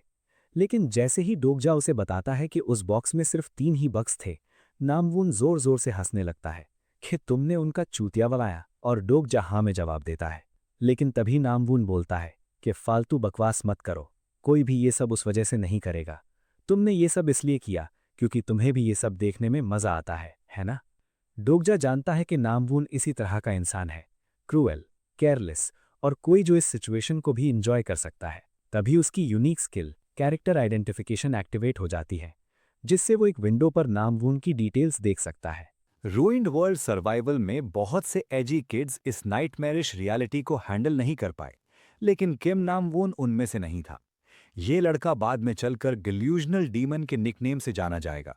S1: लेकिन जैसे ही डोकजा उसे बताता है कि उस बॉक्स में सिर्फ 3 ही बग्स थे, नामवून जोर जोर से हंसने लगता है कि तुमने उनका चूतिया बनाया, और डोकजा हाँ में जवाब देता है। लेकिन तभी नामवून बोलता है कि फालतू बकवास मत करो, कोई भी ये सब उस वजह से नहीं करेगा। तुमने ये सब इसलिए किया क्योंकि तुम्हें भी ये सब देखने में मजा आता है ना? डोकजा जानता है कि नामवून इसी तरह का इंसान है, क्रूएल, केयरलेस और कोई जो इस सिचुएशन को भी इंजॉय कर सकता है। तभी उसकी unique skill character identification activate हो जाती है, जिससे वो एक विंडो पर नामवून की डिटेल्स देख सकता है।
S2: रूइंड वर्ल्ड सर्वाइवल में बहुत से एजी किड्स इस नाइटमेरिश रियलिटी को हैंडल नहीं कर पाए, लेकिन किम नामवून उनमें से नहीं था। ये लड़का बाद में चलकर डिल्यूजनल डीमन के निकनेम से जाना जाएगा।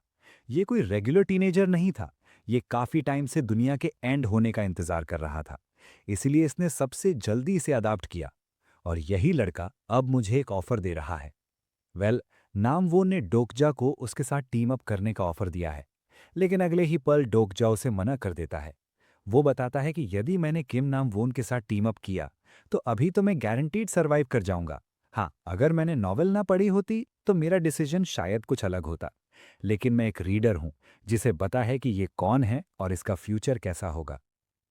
S2: ये कोई रेगुलर टीनेजर नहीं था, ये काफी टाइम से दुनिया के एंड होने का इंतजार कर रहा था, इसीलिए इसने सबसे जल्दी इसे अडॉप्ट किया। और यही लड़का अब मुझे एक ऑफर दे रहा है। नामवून ने डोकजा को उसके साथ टीम अप करने का ऑफर दिया है, लेकिन अगले ही पल डोकजा उसे मना कर देता है। वो बताता है कि यदि मैंने किम नामवून के साथ टीम अप किया तो अभी तो मैं गारंटीड सर्वाइव कर जाऊंगा। हाँ, अगर मैंने नॉवेल ना पढ़ी होती तो मेरा डिसीजन शायद कुछ अलग होता, लेकिन मैं एक रीडर हूं जिसे पता है कि ये कौन है और इसका फ्यूचर कैसा होगा।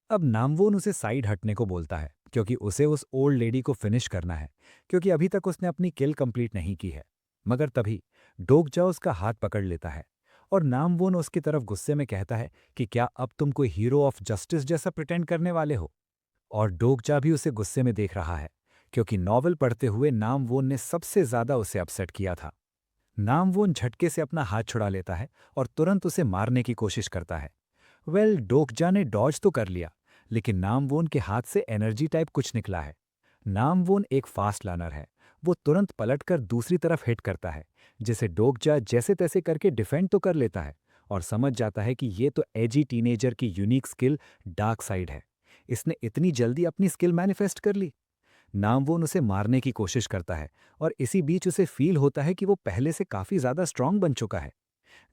S2: अब नामवून उसे साइड हटने को बोलता है क्योंकि उसे उस ओल्ड लेडी को फिनिश करना है, क्योंकि अभी तक उसने अपनी किल कंप्लीट नहीं की है। मगर तभी डोकजा उसका हाथ पकड़ लेता है और नामवून उसकी तरफ गुस्से में कहता है कि क्या अब तुम कोई हीरो ऑफ जस्टिस जैसा प्रिटेंड करने वाले हो? और डोकजा भी उसे गुस्से में देख रहा है, क्योंकि नॉवेल पढ़ते हुए नामवून ने सबसे ज्यादा उसे अपसेट किया था। नामवून झटके से अपना हाथ छुड़ा लेता है और तुरंत उसे मारने की कोशिश करता है। डोकजा ने डॉज तो कर लिया, लेकिन नामवून के हाथ से एनर्जी टाइप कुछ निकला है। नामवून एक फास्ट लर्नर है, वो तुरंत पलटकर दूसरी तरफ हिट करता है, जिसे डोकजा जैसे तैसे करके डिफेंड तो कर लेता है और समझ जाता है कि ये तो एजी टीनेजर की यूनिक स्किल डार्क साइड है। इसने इतनी जल्दी अपनी स्किल मैनिफेस्ट कर ली। नामवून उसे मारने की कोशिश करता है और इसी बीच उसे फील होता है कि वो पहले से काफी ज्यादा स्ट्रांग बन चुका है।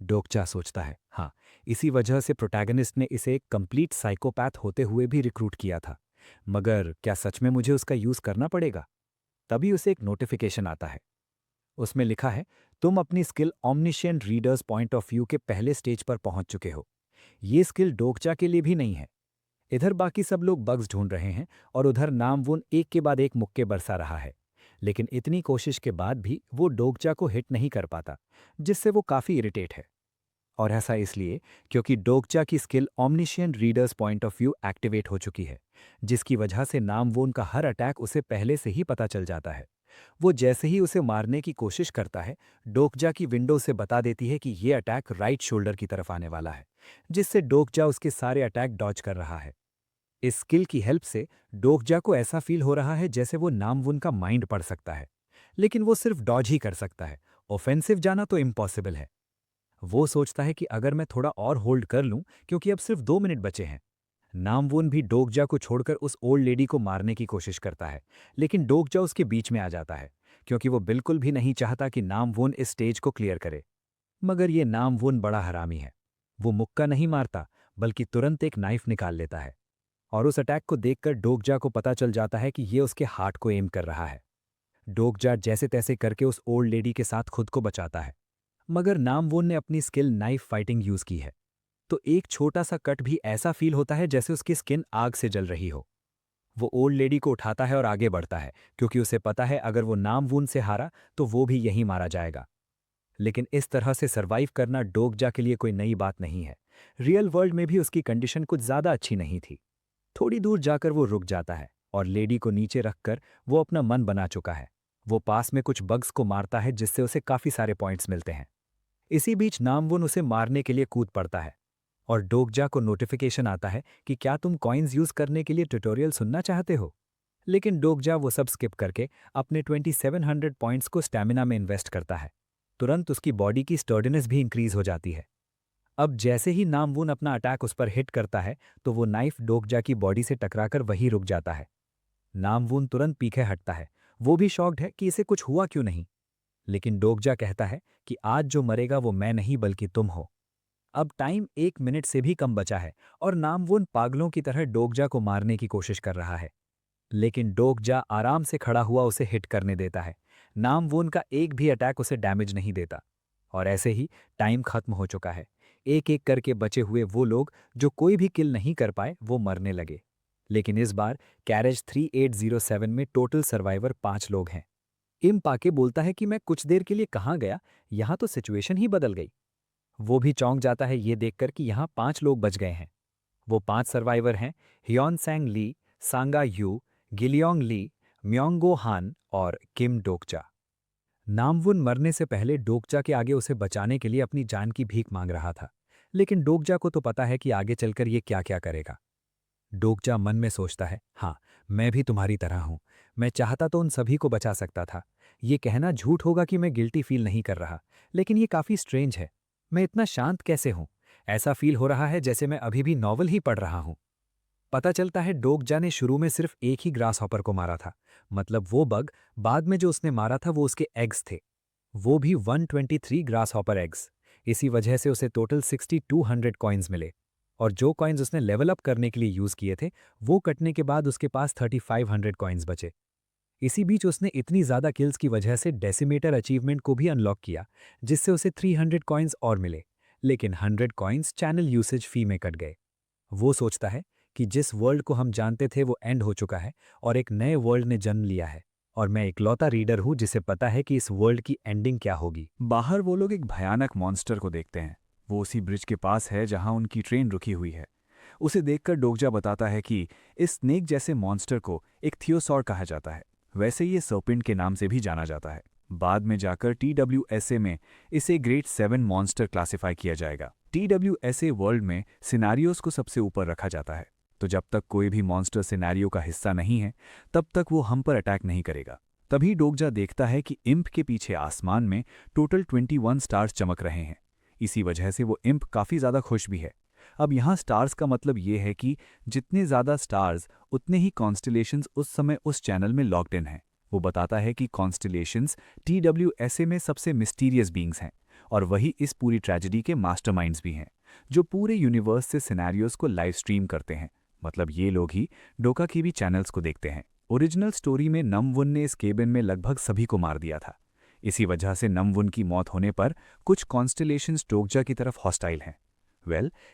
S2: डोकजा सोचता है, हाँ, इसी वजह से प्रोटैगनिस्ट ने इसे एक कंप्लीट साइकोपैथ होते हुए भी रिक्रूट किया था। मगर क्या सच में मुझे उसका यूज करना पड़ेगा? तभी उसे एक नोटिफिकेशन आता है। उसमें लिखा है, तुम अपनी skill omniscient reader's point of view के पहले स्टेज पर पहुंच चुके हो। ये स्किल डोकजा के लिए भी नहीं है। इधर बाकी सब लोग बग्स ढूंढ रहे हैं और उधर नामवून एक के बाद एक मुक्के बरसा रहा है, लेकिन इतनी कोशिश के बाद भी वो डोकजा को हिट नहीं कर पाता, जिससे वो काफी इरिटेट है। और ऐसा इसलिए क्योंकि डोकजा की skill omniscient reader's point of view activate हो चुकी है, जिसकी वजह से नामवून का हर अटैक उसे पहले से ही पता चल जाता है। वो जैसे ही उसे मारने की कोशिश करता है, डोकजा की विंडो से बता देती है कि ये अटैक राइट शोल्डर की तरफ आने वाला है, जिससे डोकजा उसके सारे अटैक डॉज कर रहा है। इस स्किल की हेल्प से डोकजा को ऐसा फील हो रहा है जैसे वो नामवून का माइंड पढ़ सकता है, लेकिन वो सिर्फ डॉज ही कर सकता है, ऑफेंसिव जाना तो इम्पॉसिबल है। वो सोचता है कि अगर मैं थोड़ा और होल्ड कर लूं, क्योंकि अब सिर्फ 2 मिनट बचे हैं,
S1: नामवुन भी डोगजा को छोड़कर उस ओल्ड लेडी को मारने की कोशिश करता है, लेकिन डोगजा उसके बीच में आ जाता है, क्योंकि वो बिल्कुल भी नहीं चाहता कि नामवुन इस स्टेज को क्लियर करे। मगर ये नामवुन बड़ा हरामी है। वो मुक्का नहीं मारता, बल्कि तुरंत एक नाइफ निकाल लेता है, और उस अटैक को देखकर डोगजा को पता चल जाता है कि ये उसके हार्ट को एम कर रहा है। डोगजा जैसे तैसे करके उस ओल्ड लेडी के साथ खुद को बचाता है, मगर नामवुन ने अपनी स्किल नाइफ फाइटिंग यूज की है, तो एक छोटा सा कट भी ऐसा फील होता है जैसे उसकी स्किन आग से जल रही हो। वो ओल्ड लेडी को उठाता है और आगे बढ़ता है, क्योंकि उसे पता है अगर वो नामवुन से हारा तो वो भी यहीं मारा जाएगा। लेकिन इस तरह से सर्वाइव करना डोगजा के लिए कोई नई बात नहीं है। रियल वर्ल्ड में भी उसकी कंडीशन कुछ ज्यादा अच्छी नहीं थी। थोड़ी दूर जाकर वो रुक जाता है और लेडी को नीचे रखकर वो अपना मन बना चुका है। वो पास में कुछ बग्स को मारता है जिससे उसे काफी सारे पॉइंट्स मिलते हैं। इसी बीच नामवुन उसे मारने के लिए कूद पड़ता है, और डोगजा को नोटिफिकेशन आता है कि क्या तुम कॉइन्स यूज करने के लिए ट्यूटोरियल सुनना चाहते हो। लेकिन डोगजा वो सब स्किप करके अपने 2700 पॉइंट्स को स्टैमिना में इन्वेस्ट करता है। तुरंत उसकी बॉडी की स्टर्डिनेस भी इंक्रीज हो जाती है। अब जैसे ही नामवुन अपना अटैक उस पर हिट करता है तो वो नाइफ डोगजा की बॉडी से टकराकर वहीं रुक जाता है। नामवुन तुरंत पीछे हटता है। वो भी शॉक्ड है कि इसे कुछ हुआ क्यों नहीं। लेकिन डोगजा कहता है कि आज जो मरेगा वो मैं नहीं बल्कि तुम हो। अब टाइम 1 मिनट से भी कम बचा है और नामवुन पागलों की तरह डोगजा को मारने की कोशिश कर रहा है। लेकिन डोगजा आराम से खड़ा हुआ उसे हिट करने देता है। नामवुन का एक भी अटैक उसे डैमेज नहीं देता। और ऐसे ही टाइम खत्म हो चुका है। एक एक करके बचे हुए वो लोग जो कोई भी किल नहीं कर पाए वो मरने लगे। लेकिन इस बार कैरेज 3807 में टोटल सर्वाइवर 5 लोग हैं। इम्प आके बोलता है कि मैं कुछ देर के लिए कहाँ गया, यहाँ तो सिचुएशन ही बदल गई। वो भी चौंक जाता है ये देखकर कि यहाँ 5 लोग बच गए हैं। वो 5 सर्वाइवर हैं: ह्योन सैंग ली, सांगा यू, गिलियोंग ली, म्योंगो हान और किम डोकचा। नामवुन मरने से पहले डोकचा के आगे उसे बचाने के लिए अपनी जान की भीख मांग रहा था। लेकिन डोकजा को तो पता है कि आगे चलकर ये क्या क्या करेगा। डोकजा मन में सोचता है, हाँ, मैं भी तुम्हारी तरह हूं। मैं चाहता तो उन सभी को बचा सकता था। ये कहना झूठ होगा कि मैं गिल्टी फील नहीं कर रहा, लेकिन ये काफी स्ट्रेंज है। मैं इतना शांत कैसे हूं? ऐसा फील हो रहा है जैसे मैं अभी भी नॉवल ही पढ़ रहा हूं। पता चलता है डोगजा ने शुरू में सिर्फ एक ही ग्रास हॉपर को मारा था। मतलब वो बग बाद में जो उसने मारा था वो उसके एग्स थे। वो भी 123 ग्रास हॉपर एग्स। इसी वजह से उसे टोटल 6200 कॉइन्स मिले। और जो कॉइन्स उसने लेवल अप करने के लिए यूज किए थे वो कटने के बाद उसके पास 3500 कॉइन्स बचे। इसी बीच उसने इतनी ज्यादा किल्स की वजह से डेसिमेटर अचीवमेंट को भी अनलॉक किया, जिससे उसे 300 कॉइन्स और मिले। लेकिन 100 कॉइन्स चैनल यूसेज फी में कट गए। वो सोचता है कि जिस वर्ल्ड को हम जानते थे वो एंड हो चुका है और एक नए वर्ल्ड ने जन्म लिया है, और मैं इकलौता रीडर हूं जिसे पता है कि इस वर्ल्ड की एंडिंग क्या होगी।
S3: बाहर वो लोग एक भयानक मॉन्स्टर को देखते हैं। वो उसी ब्रिज के पास है जहां उनकी ट्रेन रुकी हुई है। उसे देखकर डोगजा बताता है कि इस स्नेक जैसे मॉन्स्टर को एक थियोसॉर कहा जाता है। वैसे ये सर्पेंट के नाम से भी जाना जाता है। बाद में जाकर TWSA में इसे ग्रेड 7 मॉन्स्टर क्लासिफाई किया जाएगा। TWSA वर्ल्ड में सिनारियोस को सबसे ऊपर रखा जाता है, तो जब तक कोई भी मॉन्स्टर सिनारियो का हिस्सा नहीं है तब तक वो हम पर अटैक नहीं करेगा। तभी डोगजा देखता है कि इम्प के पीछे आसमान में टोटल 21 स्टार्स चमक रहे हैं। इसी वजह से वो इम्प काफ़ी ज़्यादा खुश भी है। अब यहाँ स्टार्स का मतलब ये है कि जितने ज़्यादा स्टार्स उतने ही कॉन्स्टलेशंस उस समय उस चैनल में लॉक्ड इन हैं। वो बताता है कि कॉन्स्टलेशंस TWSA में सबसे मिस्टीरियस बीइंग्स हैं और वही इस पूरी ट्रेजेडी के मास्टरमाइंड्स भी हैं, जो पूरे यूनिवर्स से सिनेरियोस को लाइव स्ट्रीम करते हैं। मतलब ये लोग ही डोका की भी चैनल्स को देखते हैं। ओरिजिनल स्टोरी में नमवुन ने इस केबिन में लगभग सभी को मार दिया था। इसी वजह से नमवुन की मौत होने पर कुछ कॉन्स्टलेशंस डोगजा की तरफ हॉस्टाइल हैं।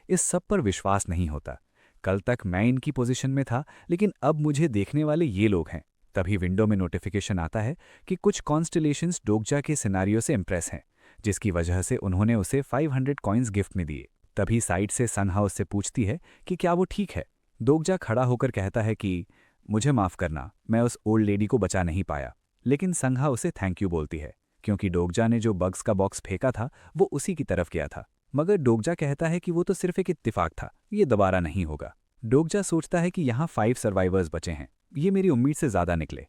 S3: इस सब पर विश्वास नहीं होता। कल तक मैं इनकी पोजीशन में था, लेकिन अब मुझे देखने वाले ये लोग हैं। तभी विंडो में नोटिफिकेशन आता है कि कुछ कॉन्स्टलेशंस डोगजा के सिनारियो से इम्प्रेस हैं, जिसकी वजह से उन्होंने उसे 500 कॉइन्स गिफ्ट में दिए। तभी साइड से सनहा उससे पूछती है कि क्या वो ठीक है। डोगजा खड़ा होकर कहता है कि मुझे माफ करना, मैं उस ओल्ड लेडी को बचा नहीं पाया। लेकिन संघा उसे थैंक यू बोलती है, क्योंकि डोगजा ने जो बग्स का बॉक्स फेंका था वो उसी की तरफ गया था। मगर डोगजा कहता है कि वो तो सिर्फ एक इत्तेफाक था, ये दोबारा नहीं होगा। डोगजा सोचता है कि यहाँ 5 सर्वाइवर्स बचे हैं, ये मेरी उम्मीद से ज़्यादा निकले।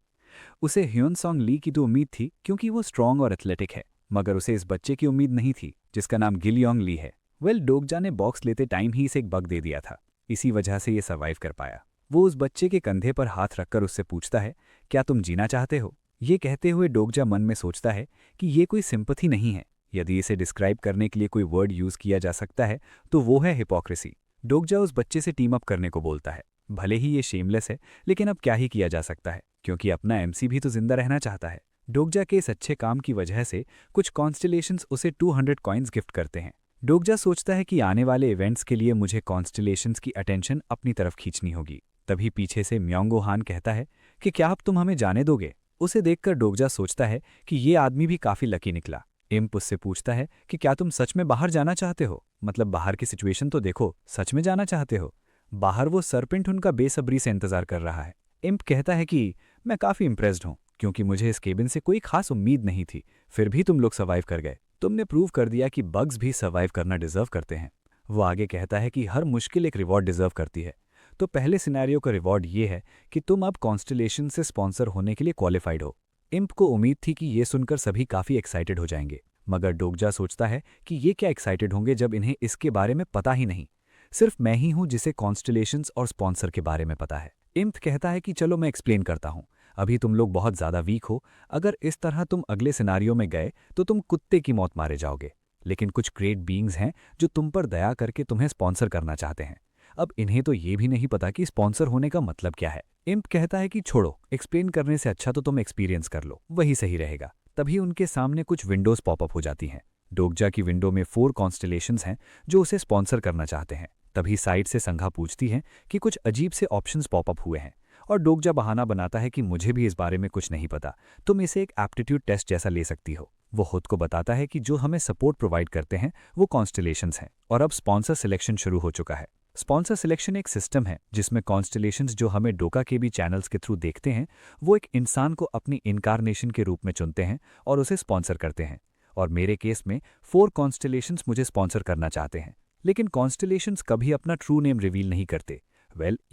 S3: उसे ह्योन सॉन्ग ली की तो उम्मीद थी, क्योंकि वो स्ट्रॉन्ग और एथलेटिक है, मगर उसे इस बच्चे की उम्मीद नहीं थी जिसका नाम गिलियोंग ली है। डोगजा ने बॉक्स लेते टाइम ही इसे एक बग दे दिया था। इसी वजह से ये सर्वाइव कर पाया। वो उस बच्चे के कंधे पर हाथ रखकर उससे पूछता है, क्या तुम जीना चाहते हो? ये कहते हुए डोगजा मन में सोचता है कि ये कोई सिंपैथी नहीं है। यदि इसे डिस्क्राइब करने के लिए कोई वर्ड यूज किया जा सकता है तो वो है हिपोक्रेसी। डोगजा उस बच्चे से टीम अप करने को बोलता है। भले ही ये शेमलेस है, लेकिन अब क्या ही किया जा सकता है, क्योंकि अपना एमसी भी तो जिंदा रहना चाहता है। डोगजा के इस अच्छे काम की वजह से कुछ कॉन्स्टलेशंस उसे 200 कॉइन्स गिफ्ट करते हैं। डोगजा सोचता है कि आने वाले इवेंट्स के लिए मुझे कॉन्स्टलेशंस की अटेंशन अपनी तरफ खींचनी होगी। तभी पीछे से म्योंगो हान कहता है कि क्या अब तुम हमें जाने दोगे? उसे देखकर डोगजा सोचता है कि ये आदमी भी काफी लकी निकला। इम्प उससे पूछता है कि क्या तुम सच में बाहर जाना चाहते हो? मतलब बाहर की सिचुएशन तो देखो, सच में जाना चाहते हो? बाहर वो सरपेंट उनका बेसब्री से इंतजार कर रहा है। इम्प कहता है कि मैं काफी इंप्रेस्ड हूं, क्योंकि मुझे इस केबिन से कोई खास उम्मीद नहीं थी, फिर भी तुम लोग सर्वाइव कर गए। तुमने प्रूव कर दिया कि बग्स भी सर्वाइव करना डिजर्व करते हैं। वो आगे कहता है कि हर मुश्किल एक रिवॉर्ड डिजर्व करती है। तो पहले सिनेरियो का रिवॉर्ड ये है कि तुम अब कॉन्स्टलेशन से स्पॉन्सर होने के लिए क्वालिफाइड हो। इम्प को उम्मीद थी कि ये सुनकर सभी काफी एक्साइटेड हो जाएंगे, मगर डोगजा सोचता है कि ये क्या एक्साइटेड होंगे जब इन्हें इसके बारे में पता ही नहीं। सिर्फ मैं ही हूं जिसे कॉन्स्टलेशंस और स्पॉन्सर के बारे में पता है। इम्प कहता है कि चलो मैं एक्सप्लेन करता हूं। अभी तुम लोग बहुत ज्यादा वीक हो। अगर इस तरह तुम अगले सिनारियो में गए तो तुम कुत्ते की मौत मारे जाओगे। लेकिन कुछ ग्रेट बीइंग्स हैं जो तुम पर दया करके तुम्हें स्पॉन्सर करना चाहते हैं। अब इन्हें तो ये भी नहीं पता कि स्पॉन्सर होने का मतलब क्या है। इम्प कहता है कि छोड़ो, एक्सप्लेन करने से अच्छा तो तुम एक्सपीरियंस कर लो, वही सही रहेगा। तभी उनके सामने कुछ विंडोज पॉपअप हो जाती हैं। डोगजा की विंडो में 4 कॉन्स्टलेशंस हैं जो उसे स्पॉन्सर करना चाहते हैं। तभी साइड से संघा पूछती है कि कुछ अजीब से ऑप्शंस पॉपअप हुए हैं, और डोगजा बहाना बनाता है कि मुझे भी इस बारे में कुछ नहीं पता, तुम इसे एक एप्टीट्यूड टेस्ट जैसा ले सकती हो। वो खुद को बताता है कि जो हमें सपोर्ट प्रोवाइड करते हैं वो कॉन्स्टलेशंस हैं, और अब स्पॉन्सर सिलेक्शन शुरू हो चुका है। स्पॉन्सर सिलेक्शन एक सिस्टम है जिसमें कॉन्स्टलेशंस जो हमें डोका के भी चैनल्स के थ्रू देखते हैं, वो एक इंसान को अपनी इनकारनेशन के रूप में चुनते हैं और उसे स्पॉन्सर करते हैं। और मेरे केस में 4 कॉन्स्टलेशंस मुझे स्पॉन्सर करना चाहते हैं, लेकिन कॉन्स्टलेशंस कभी अपना ट्रू नेम रिवील नहीं करते।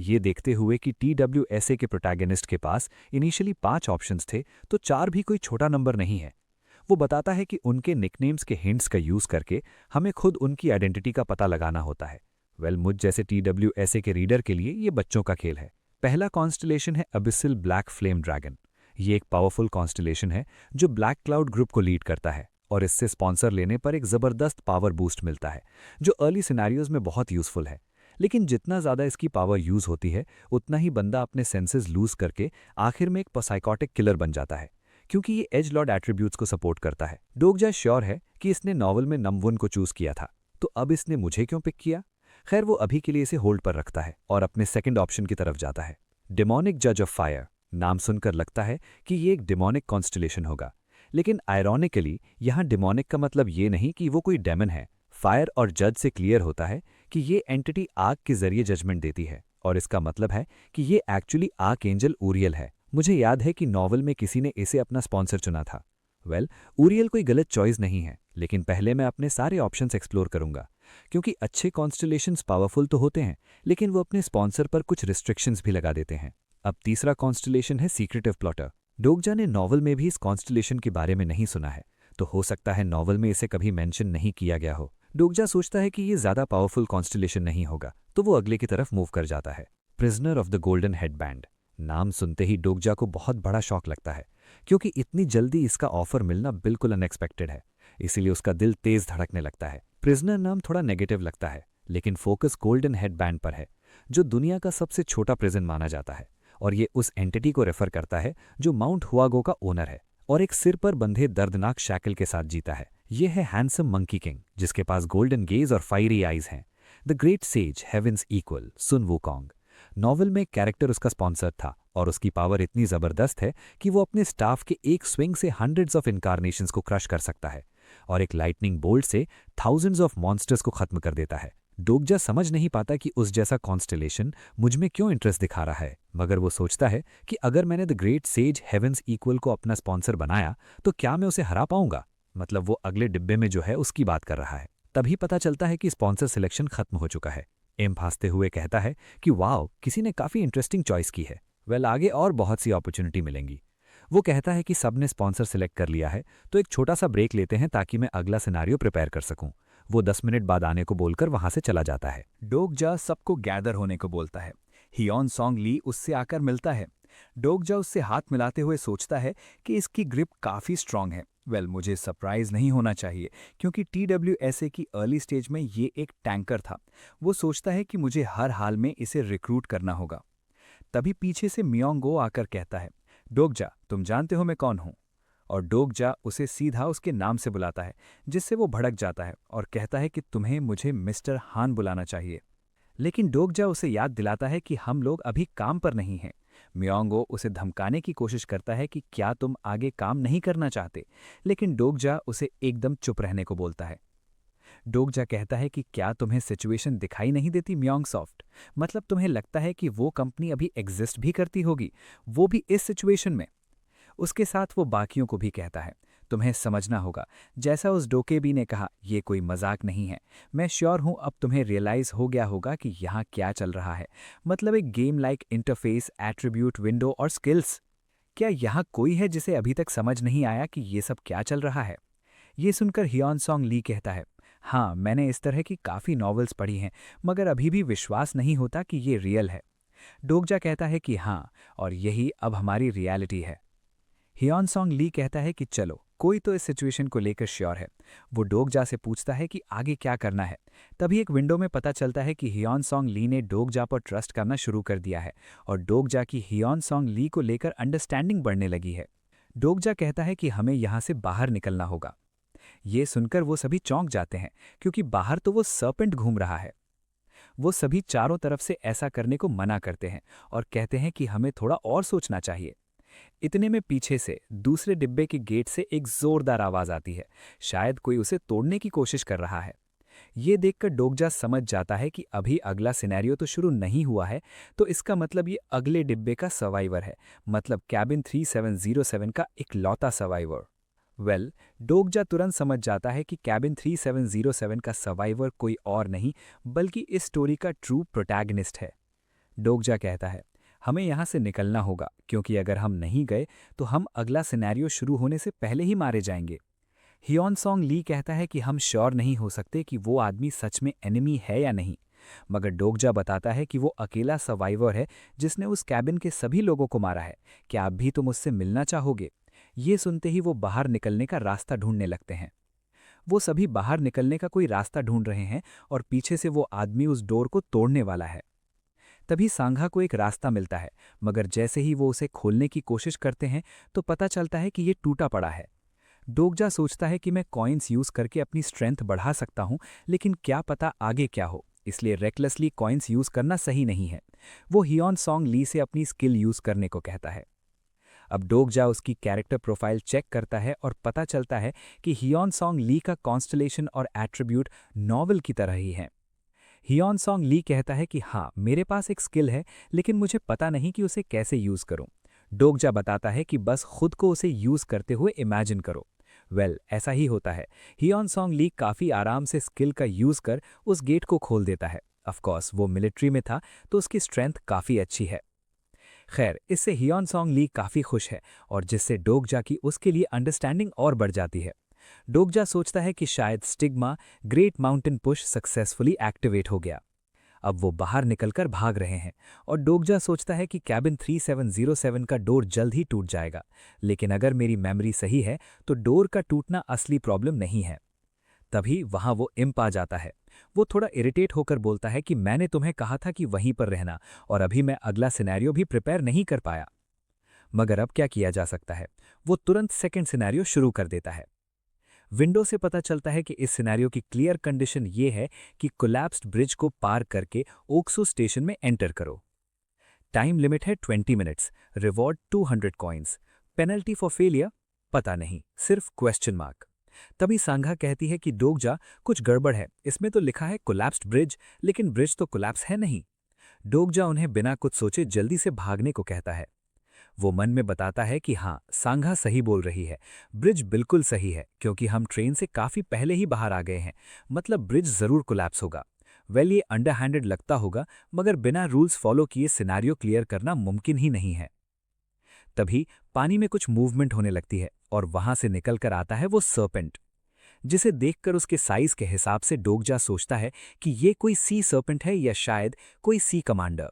S3: ये देखते हुए कि TWSA के प्रोटैगनिस्ट के पास इनिशियली 5 ऑप्शंस थे, तो 4 भी कोई छोटा नंबर नहीं है। वो बताता है कि उनके निकनेम्स के हिंट्स का यूज करके हमें खुद उनकी आइडेंटिटी का पता लगाना होता है। मुझ जैसे TWSA के रीडर के लिए ये बच्चों का खेल है। पहला कॉन्स्टलेशन है अबिसिल ब्लैक फ्लेम ड्रैगन। ये एक पावरफुल कॉन्स्टलेशन है जो ब्लैक क्लाउड ग्रुप को लीड करता है, और इससे स्पॉन्सर लेने पर एक जबरदस्त पावर बूस्ट मिलता है जो अर्ली सिनेरियोज में बहुत यूजफुल है। लेकिन जितना ज्यादा इसकी पावर यूज होती है, उतना ही बंदा अपने सेंसेस लूज करके आखिर में एक साइकोटिक किलर बन जाता है, क्योंकि ये एज लॉर्ड एट्रीब्यूट्स को सपोर्ट करता है। डोगजा श्योर है कि इसने नॉवल में नमवुन को चूज किया था, तो अब इसने मुझे क्यों पिक किया? खैर, वो अभी के लिए इसे होल्ड पर रखता है और अपने सेकंड ऑप्शन की तरफ जाता है। डिमोनिक जज ऑफ फायर। नाम सुनकर लगता है कि ये एक डिमोनिक कॉन्स्टलेशन होगा, लेकिन आयरॉनिकली यहाँ डिमोनिक का मतलब ये नहीं कि वो कोई डेमन है। फायर और जज से क्लियर होता है कि ये एंटिटी आग के जरिए जजमेंट देती है, और इसका मतलब है कि ये एक्चुअली आर्क एंजल ऊरियल है। मुझे याद है कि नॉवल में किसी ने इसे अपना स्पॉन्सर चुना था। ऊरियल कोई गलत चॉइस नहीं है, लेकिन पहले मैं अपने सारे ऑप्शंस एक्सप्लोर करूंगा, क्योंकि अच्छे कॉन्स्टलेशंस पावरफुल तो होते हैं, लेकिन वो अपने स्पॉन्सर पर कुछ रिस्ट्रिक्शंस भी लगा देते हैं। अब तीसरा कॉन्स्टलेशन है सीक्रेटिव प्लॉटर। डोगजा ने नॉवल में भी इस कॉन्स्टलेशन के बारे में नहीं सुना है, तो हो सकता है नॉवल में इसे कभी मेंशन नहीं किया गया हो। डोगजा सोचता है कि ये ज्यादा पावरफुल कॉन्स्टलेशन नहीं होगा, तो वो अगले की तरफ मूव कर जाता है। Prisoner of the golden headband. नाम सुनते ही डोगजा को बहुत बड़ा शॉक लगता है, क्योंकि इतनी जल्दी इसका ऑफर मिलना बिल्कुल अनएक्सपेक्टेड है। इसीलिए उसका दिल तेज धड़कने लगता है। प्रिजनर नाम थोड़ा नेगेटिव लगता है, लेकिन फोकस गोल्डन हेडबैंड पर है, जो दुनिया का सबसे छोटा प्रिजन माना जाता है, और ये उस एंटिटी को रेफर करता है जो माउंट हुआगो का ओनर है और एक सिर पर बंधे दर्दनाक शैकल के साथ जीता है। ये है हैंडसम मंकी किंग, जिसके पास गोल्डन गेज और फायरी आइज हैं। The great sage heaven's equal Sun Wukong. Novel में एक कैरेक्टर उसका स्पॉन्सर था, और उसकी पावर इतनी जबरदस्त है कि वो अपने स्टाफ के एक स्विंग से हंड्रेड्स ऑफ इनकारनेशंस को क्रश कर सकता है, और एक लाइटनिंग बोल्ट से थाउजेंड्स ऑफ मॉन्स्टर्स को खत्म कर देता है। डोगजा समझ नहीं पाता कि उस जैसा कॉन्स्टलेशन मुझ में क्यों इंटरेस्ट दिखा रहा है, मगर वो सोचता है कि अगर मैंने the great sage heaven's equal को अपना स्पॉन्सर बनाया तो क्या मैं उसे हरा पाऊंगा। मतलब वो अगले डिब्बे में जो है उसकी बात कर रहा है। तभी पता चलता है कि स्पॉन्सर सिलेक्शन खत्म हो चुका है। एम्प हंसते हुए कहता है कि वाओ, किसी ने काफी इंटरेस्टिंग चॉइस की है। आगे और बहुत सी अपॉर्चुनिटी मिलेंगी। वो कहता है कि सबने स्पॉन्सर सिलेक्ट कर लिया है, तो एक छोटा सा ब्रेक लेते हैं ताकि मैं अगला सिनेरियो प्रिपेयर कर सकूं।
S1: वो 10 मिनट बाद आने को बोलकर वहां से चला जाता है।
S3: डोगजा सबको गैदर होने को बोलता है। हियॉन सॉन्ग ली उससे आकर मिलता है। डोगजा उससे हाथ मिलाते हुए सोचता है कि इसकी ग्रिप काफ़ी स्ट्रांग है। मुझे सरप्राइज नहीं होना चाहिए क्योंकि TWSA की अर्ली स्टेज में ये एक टैंकर था। वो सोचता है कि मुझे हर हाल में इसे रिक्रूट करना होगा। तभी पीछे से मियोंगो आकर कहता है, डोगजा तुम जानते हो मैं कौन हूँ? और डोगजा उसे सीधा उसके नाम से बुलाता है, जिससे वो भड़क जाता है और कहता है कि तुम्हें मुझे मिस्टर हान बुलाना चाहिए। लेकिन डोगजा उसे याद दिलाता है कि हम लोग अभी काम पर नहीं हैं। मियोंगो उसे धमकाने की कोशिश करता है कि क्या तुम आगे काम नहीं करना चाहते, लेकिन डोगजा उसे एकदम चुप रहने को बोलता है। डोगजा कहता है कि क्या तुम्हें सिचुएशन दिखाई नहीं देती मियोंगसॉफ्ट? मतलब तुम्हें लगता है कि वो कंपनी अभी एग्जिस्ट भी करती होगी, वो भी इस सिचुएशन में? उसके साथ वो बाकियों को भी कहता है, तुम्हें समझना होगा, जैसा उस डोकेबी ने कहा, ये कोई मजाक नहीं है। मैं श्योर हूं अब तुम्हें रियलाइज हो गया होगा कि यहाँ क्या चल रहा है। मतलब एक game like interface, attribute, window और स्किल्स। क्या यहाँ कोई है जिसे अभी तक समझ नहीं आया कि ये सब क्या चल रहा है? ये सुनकर हियॉन सॉन्ग ली कहता है, हाँ मैंने इस तरह की काफ़ी नॉवेल्स पढ़ी हैं, मगर अभी भी विश्वास नहीं होता कि ये रियल है। डोगजा कहता है कि हाँ, और यही अब हमारी रियलिटी है। हियॉन सॉन्ग ली कहता है कि चलो, कोई तो इस सिचुएशन को लेकर श्योर है। वो डोगजा से पूछता है कि आगे क्या करना है। तभी एक विंडो में पता चलता है कि हियॉन सॉन्ग ली ने डोगजा पर ट्रस्ट करना शुरू कर दिया है और डोगजा की हियॉन सॉन्ग ली को लेकर अंडरस्टैंडिंग बढ़ने लगी है। डोगजा कहता है कि हमें यहाँ से बाहर निकलना होगा। ये सुनकर वो सभी चौंक जाते हैं क्योंकि बाहर तो वो सर्पेंट घूम रहा है। वो सभी चारों तरफ से ऐसा करने को मना करते हैं और कहते हैं कि हमें थोड़ा और सोचना चाहिए। इतने में पीछे से दूसरे डिब्बे के गेट से एक जोरदार आवाज आती है। शायद कोई उसे तोड़ने की कोशिश कर रहा है। ये देखकर डोगजा समझ जाता है कि अभी अगला सिनेरियो तो शुरू नहीं हुआ है, तो इसका मतलब ये अगले डिब्बे का सर्वाइवर है, मतलब कैबिन 3707 का इकलौता सर्वाइवर। डोगजा तुरंत समझ जाता है कि कैबिन 3707 का सर्वाइवर कोई और नहीं बल्कि इस स्टोरी का ट्रू प्रोटैगनिस्ट है। डोगजा कहता है, हमें यहाँ से निकलना होगा क्योंकि अगर हम नहीं गए तो हम अगला सिनेरियो शुरू होने से पहले ही मारे जाएंगे। हियॉन सॉन्ग ली कहता है कि हम श्योर नहीं हो सकते कि वो आदमी सच में एनिमी है या नहीं, मगर डोगजा बताता है कि वो अकेला सर्वाइवर है जिसने उस कैबिन के सभी लोगों को मारा है। क्या अब भी तुम उससे मिलना चाहोगे? ये सुनते ही वो बाहर निकलने का रास्ता ढूंढने लगते हैं। वो सभी बाहर निकलने का कोई रास्ता ढूंढ रहे हैं और पीछे से वो आदमी उस डोर को तोड़ने वाला है। तभी सांघा को एक रास्ता मिलता है, मगर जैसे ही वो उसे खोलने की कोशिश करते हैं तो पता चलता है कि ये टूटा पड़ा है। डोगजा सोचता है कि मैं कॉइन्स यूज करके अपनी स्ट्रेंथ बढ़ा सकता हूं, लेकिन क्या पता आगे क्या हो, इसलिए रेकलेसली कॉइन्स यूज करना सही नहीं है। वो हियॉन सॉन्ग ली से अपनी स्किल यूज करने को कहता है। अब डोगजा उसकी कैरेक्टर प्रोफाइल चेक करता है और पता चलता है कि हियॉन सॉन्ग ली का कॉन्स्टलेशन और एट्रीब्यूट नॉवल की तरह ही है। हियॉन सॉन्ग ली कहता है कि हाँ, मेरे पास एक स्किल है, लेकिन मुझे पता नहीं कि उसे कैसे यूज करूं। डोगजा बताता है कि बस खुद को उसे यूज करते हुए इमेजिन करो। ऐसा ही होता है। हियॉन सॉन्ग ली काफी आराम से स्किल का यूज कर उस गेट को खोल देता है। ऑफकोर्स वो मिलिट्री में था तो उसकी स्ट्रेंथ काफी अच्छी है। खैर, इससे हियॉन सॉन्ग ली काफी खुश है और जिससे डोगजा की उसके लिए अंडरस्टैंडिंग और बढ़ जाती है। डोगजा सोचता है कि शायद stigma great mountain push successfully activate हो गया। अब वो बाहर निकलकर भाग रहे हैं और डोगजा सोचता है कि कैबिन 3707 का डोर जल्द ही टूट जाएगा, लेकिन अगर मेरी मेमोरी सही है तो डोर का टूटना असली प्रॉब्लम नहीं है। तभी वहां वो इम्प आ जाता है। वो थोड़ा इरिटेट होकर बोलता है कि मैंने तुम्हें कहा था कि वहीं पर रहना और अभी मैं अगला सिनेरियो भी प्रिपेयर नहीं कर पाया। मगर अब क्या किया जा सकता है? वो तुरंत सेकेंड सिनेरियो शुरू कर देता है। विंडो से पता चलता है कि इस सिनेरियो की क्लियर कंडीशन ये है कि कोलैप्स्ड ब्रिज को पार करके ओक्सो स्टेशन में एंटर करो। टाइम लिमिट है 20 minutes, reward 200 coins, penalty for failure पता नहीं, सिर्फ क्वेश्चन मार्क। तभी सांघा कहती है कि डोगजा, कुछ गड़बड़ है, इसमें तो लिखा है कोलैप्स्ड ब्रिज, लेकिन ब्रिज तो कोलैप्स है नहीं। डोगजा उन्हें बिना कुछ सोचे जल्दी से भागने को कहता है। वो मन में बताता है कि हाँ, सांघा सही बोल रही है, ब्रिज बिल्कुल सही है क्योंकि हम ट्रेन से काफी पहले ही बाहर आ गए हैं, मतलब ब्रिज जरूर कोलैप्स होगा। ये अंडरहैंडेड लगता होगा, मगर बिना रूल्स फॉलो किए सिनेरियो क्लियर करना मुमकिन ही नहीं है। तभी पानी में कुछ मूवमेंट होने लगती है और वहां से निकलकर आता है वो सर्पेंट।
S4: जिसे देखकर उसके साइज के हिसाब से डोगजा सोचता है कि ये कोई सी सर्पेंट है या शायद कोई सी कमांडर।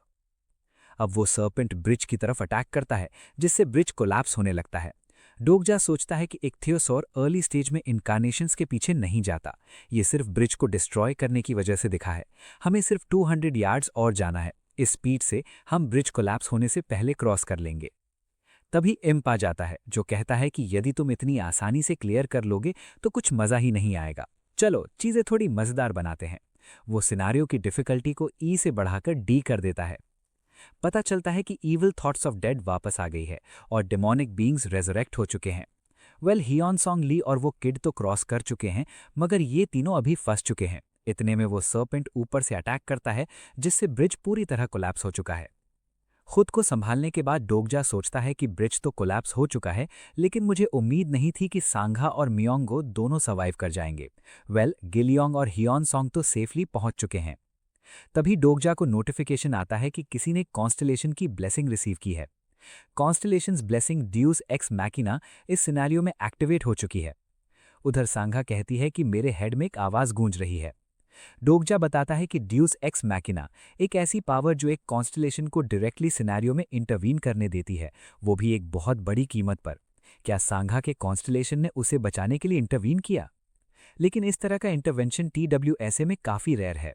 S4: अब वो सर्पेंट ब्रिज की तरफ अटैक करता है, जिससे ब्रिज कोलैप्स होने लगता है। डोगजा सोचता है कि इक्थियोसॉर अर्ली स्टेज में इनकार्नेशंस के पीछे नहीं जाता, ये सिर्फ ब्रिज को डिस्ट्रॉय करने की वजह से दिखा है। हमें सिर्फ 200 यार्ड्स और जाना है, इस स्पीड से हम ब्रिज कोलैप्स होने से पहले क्रॉस कर लेंगे। तभी इम्प आ जाता है, जो कहता है कि यदि तुम इतनी आसानी से क्लियर कर लोगे तो कुछ मजा ही नहीं आएगा। चलो चीजें थोड़ी मजेदार बनाते हैं। वो सिनारियो की डिफिकल्टी को ई से बढ़ाकर डी कर देता है। पता चलता है कि ईविल थॉट्स ऑफ डेड वापस आ गई है और डेमोनिक बीइंग्स रेजरेक्ट हो चुके हैं। हियॉन सॉन्ग ली और वो किड तो क्रॉस कर चुके हैं, मगर ये तीनों अभी फंस चुके हैं। इतने में वो सर्पेंट ऊपर से अटैक करता है, जिससे ब्रिज पूरी तरह कोलैप्स हो चुका है। खुद को संभालने के बाद डोगजा सोचता है कि ब्रिज तो कोलैप्स हो चुका है, लेकिन मुझे उम्मीद नहीं थी कि सांघा और मियोंगो दोनों सर्वाइव कर जाएंगे। गिलियोंग और हियॉन सॉन्ग तो सेफली पहुंच चुके हैं। तभी डोगजा को नोटिफिकेशन आता है कि किसी ने कॉन्स्टलेशन की ब्लेसिंग रिसीव की है। कॉन्स्टलेशंस ब्लेसिंग ड्यूस एक्स मैकिना इस सिनेरियो में एक्टिवेट हो चुकी है। उधर सांघा कहती है कि मेरे हेड में एक आवाज गूंज रही है। डोगजा बताता है कि ड्यूस एक्स मैकिना एक ऐसी पावर जो एक कॉन्स्टलेशन को डायरेक्टली सिनेरियो में इंटरवीन करने देती है, वो भी एक बहुत बड़ी कीमत पर। क्या सांघा के कॉन्स्टलेशन ने उसे बचाने के लिए इंटरवीन किया? लेकिन इस तरह का इंटरवेंशन TWSA में काफी रेयर है।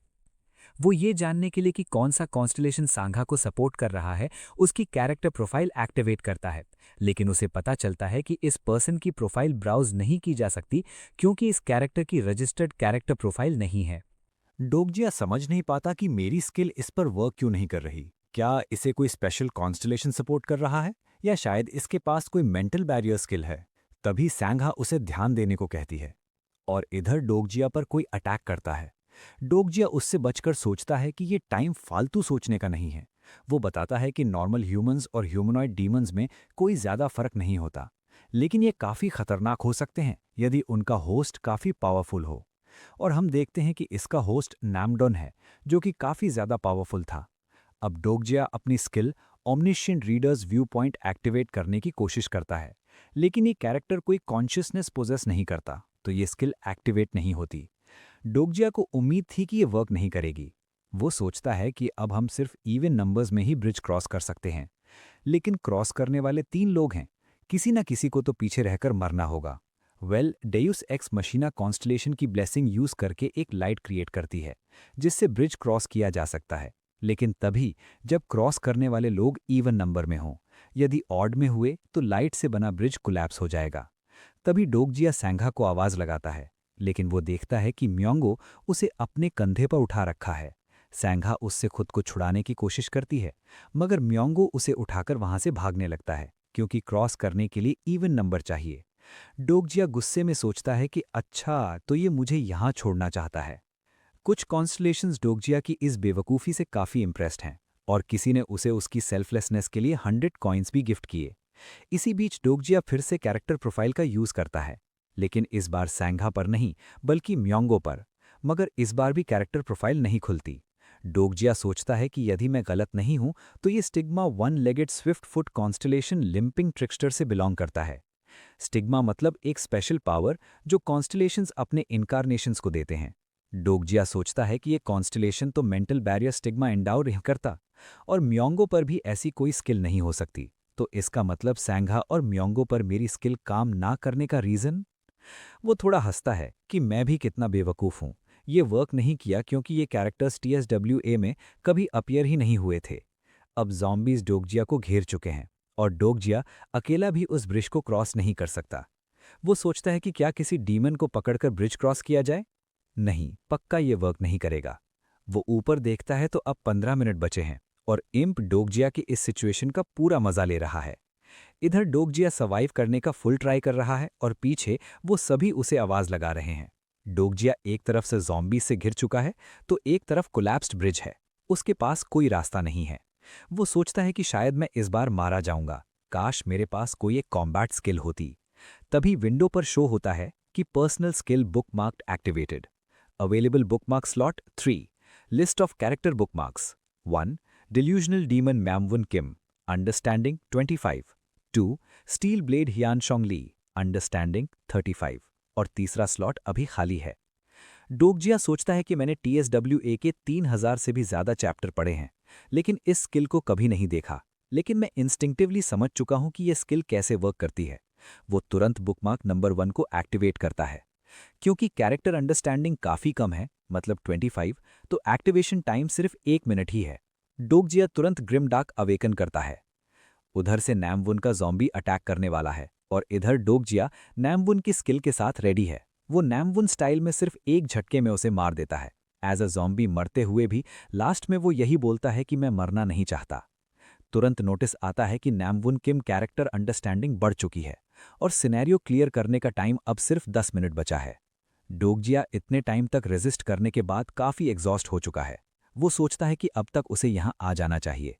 S4: वो ये जानने के लिए कि कौन सा कॉन्स्टलेशन सांघा को सपोर्ट कर रहा है, उसकी कैरेक्टर प्रोफाइल एक्टिवेट करता है, लेकिन उसे पता चलता है कि इस पर्सन की प्रोफाइल ब्राउज नहीं की जा सकती क्योंकि इस कैरेक्टर की रजिस्टर्ड कैरेक्टर प्रोफाइल नहीं है।
S2: डोगजिया समझ नहीं पाता कि मेरी स्किल इस पर वर्क क्यों नहीं कर रही। क्या इसे कोई स्पेशल कॉन्स्टलेशन सपोर्ट कर रहा है, या शायद इसके पास कोई मेंटल बैरियर स्किल है। तभी सैंघा उसे ध्यान देने को कहती है और इधर डोगजिया पर कोई अटैक करता है। डोगजिया उससे बचकर सोचता है कि ये टाइम फालतू सोचने का नहीं है। वो बताता है कि नॉर्मल ह्यूमंस और ह्यूमनॉइड डीमंस में कोई ज्यादा फर्क नहीं होता, लेकिन ये काफी खतरनाक हो सकते हैं यदि उनका होस्ट काफी पावरफुल हो। और हम देखते हैं कि इसका होस्ट नैमडॉन है, जो कि काफी ज्यादा पावरफुल था। अब डोगजिया अपनी skill omniscient reader's view point activate करने की कोशिश करता है, लेकिन ये कैरेक्टर कोई कॉन्शियसनेस पोजेस नहीं करता, तो ये स्किल एक्टिवेट नहीं होती। डोगजिया को उम्मीद थी कि ये वर्क नहीं करेगी। वो सोचता है कि अब हम सिर्फ इवन नंबर्स में ही ब्रिज क्रॉस कर सकते हैं, लेकिन क्रॉस करने वाले 3 लोग हैं, किसी न किसी को तो पीछे रहकर मरना होगा। डेयूस एक्स मशीना कॉन्स्टलेशन की ब्लेसिंग यूज करके एक लाइट क्रिएट करती है, जिससे ब्रिज क्रॉस किया जा सकता है, लेकिन तभी जब क्रॉस करने वाले लोग इवन नंबर में हों। यदि ऑड में हुए तो लाइट से बना ब्रिज कोलैप्स हो जाएगा। तभी डोगजिया सैंघा को आवाज लगाता है, लेकिन वो देखता है कि म्योंगो उसे अपने कंधे पर उठा रखा है। सैंघा उससे खुद को छुड़ाने की कोशिश करती है, मगर म्योंगो उसे उठाकर वहां से भागने लगता है, क्योंकि क्रॉस करने के लिए इवन नंबर चाहिए। डोगजिया गुस्से में सोचता है कि अच्छा, तो ये मुझे यहां छोड़ना चाहता है। कुछ कॉन्स्टलेशंस डोगजिया की इस बेवकूफ़ी से काफ़ी इम्प्रेस्ड हैं, और किसी ने उसे उसकी सेल्फलेसनेस के लिए 100 कॉइन्स भी गिफ्ट किए। इसी बीच डोगजिया फिर से कैरेक्टर प्रोफाइल का यूज़ करता है, लेकिन इस बार सैंघा पर नहीं बल्कि म्योंगो पर। मगर इस बार भी कैरेक्टर प्रोफाइल नहीं खुलती। डोगजिया सोचता है कि यदि मैं गलत नहीं हूं तो ये stigma 1 legged Swift foot constellation limping trickster से बिलोंग करता है। स्टिग्मा मतलब एक स्पेशल पावर जो कॉन्स्टलेशंस अपने इनकारनेशंस को देते हैं। डोगजिया सोचता है कि ये कॉन्स्टलेशन तो मेंटल बैरियर स्टिग्मा एंडाउ नहीं करता, और म्योंगो पर भी ऐसी कोई स्किल नहीं हो सकती। तो इसका मतलब सैंघा और म्योंगो पर मेरी स्किल काम ना करने का रीज़न? वो थोड़ा हंसता है कि मैं भी कितना बेवकूफ़ हूँ। ये वर्क नहीं किया क्योंकि ये कैरेक्टर्स TSWA में कभी अपीयर ही नहीं हुए थे। अब ज़ॉम्बीज़ डोगजिया को घेर चुके हैं, और डोगजिया अकेला भी उस ब्रिज को क्रॉस नहीं कर सकता। वो सोचता है कि क्या किसी डीमन को पकड़कर ब्रिज क्रॉस किया जाए? नहीं, पक्का ये वर्क नहीं करेगा। वो ऊपर देखता है तो अब 15 मिनट बचे हैं, और इम्प डोगजिया की इस सिचुएशन का पूरा मजा ले रहा है। इधर डोगजिया सर्वाइव करने का फुल ट्राई कर रहा है, और पीछे वो सभी उसे आवाज लगा रहे हैं। डोगजिया एक तरफ से ज़ॉम्बी से घिर चुका है, तो एक तरफ कोलैप्स्ड ब्रिज है। उसके पास कोई रास्ता नहीं है। वो सोचता है कि शायद मैं इस बार मारा जाऊंगा, काश मेरे पास कोई एक कॉम्बैट स्किल होती। तभी विंडो पर शो होता है कि personal skill bookmarked activated. Available bookmark slot 3। List of character bookmarks 1. Delusional demon Namwoon Kim, understanding 25। 2. Steel blade Hyun Sung Lee, understanding 35।
S4: और तीसरा स्लॉट अभी खाली है। डोगजिया सोचता है कि मैंने TSWA के 3000 से भी ज्यादा चैप्टर पढ़े हैं, लेकिन इस स्किल को कभी नहीं देखा। लेकिन मैं इंस्टिंक्टिवली समझ चुका हूं कि यह स्किल कैसे वर्क करती है। वो तुरंत बुकमार्क नंबर 1 को एक्टिवेट करता है। क्योंकि कैरेक्टर अंडरस्टैंडिंग काफ़ी कम है, मतलब 25, तो एक्टिवेशन टाइम सिर्फ 1 मिनट ही है। डोगजिया तुरंत ग्रिमडार्क अवेकन करता है। उधर से नैमवुन का ज़ॉम्बी अटैक करने वाला है और इधर डोगजिया नैमवुन की स्किल के साथ रेडी है। वो नैमवुन स्टाइल में सिर्फ एक झटके में उसे मार देता है। एज अ ज़ॉम्बी मरते हुए भी लास्ट में वो यही बोलता है कि मैं मरना नहीं चाहता। तुरंत नोटिस आता है कि नैमवुन किम कैरेक्टर अंडरस्टैंडिंग बढ़ चुकी है और सिनेरियो क्लियर करने का टाइम अब सिर्फ 10 मिनट बचा है। डोगजिया इतने टाइम तक रेजिस्ट करने के बाद काफ़ी एग्जॉस्ट हो चुका है। वो सोचता है कि अब तक उसे यहाँ आ जाना चाहिए।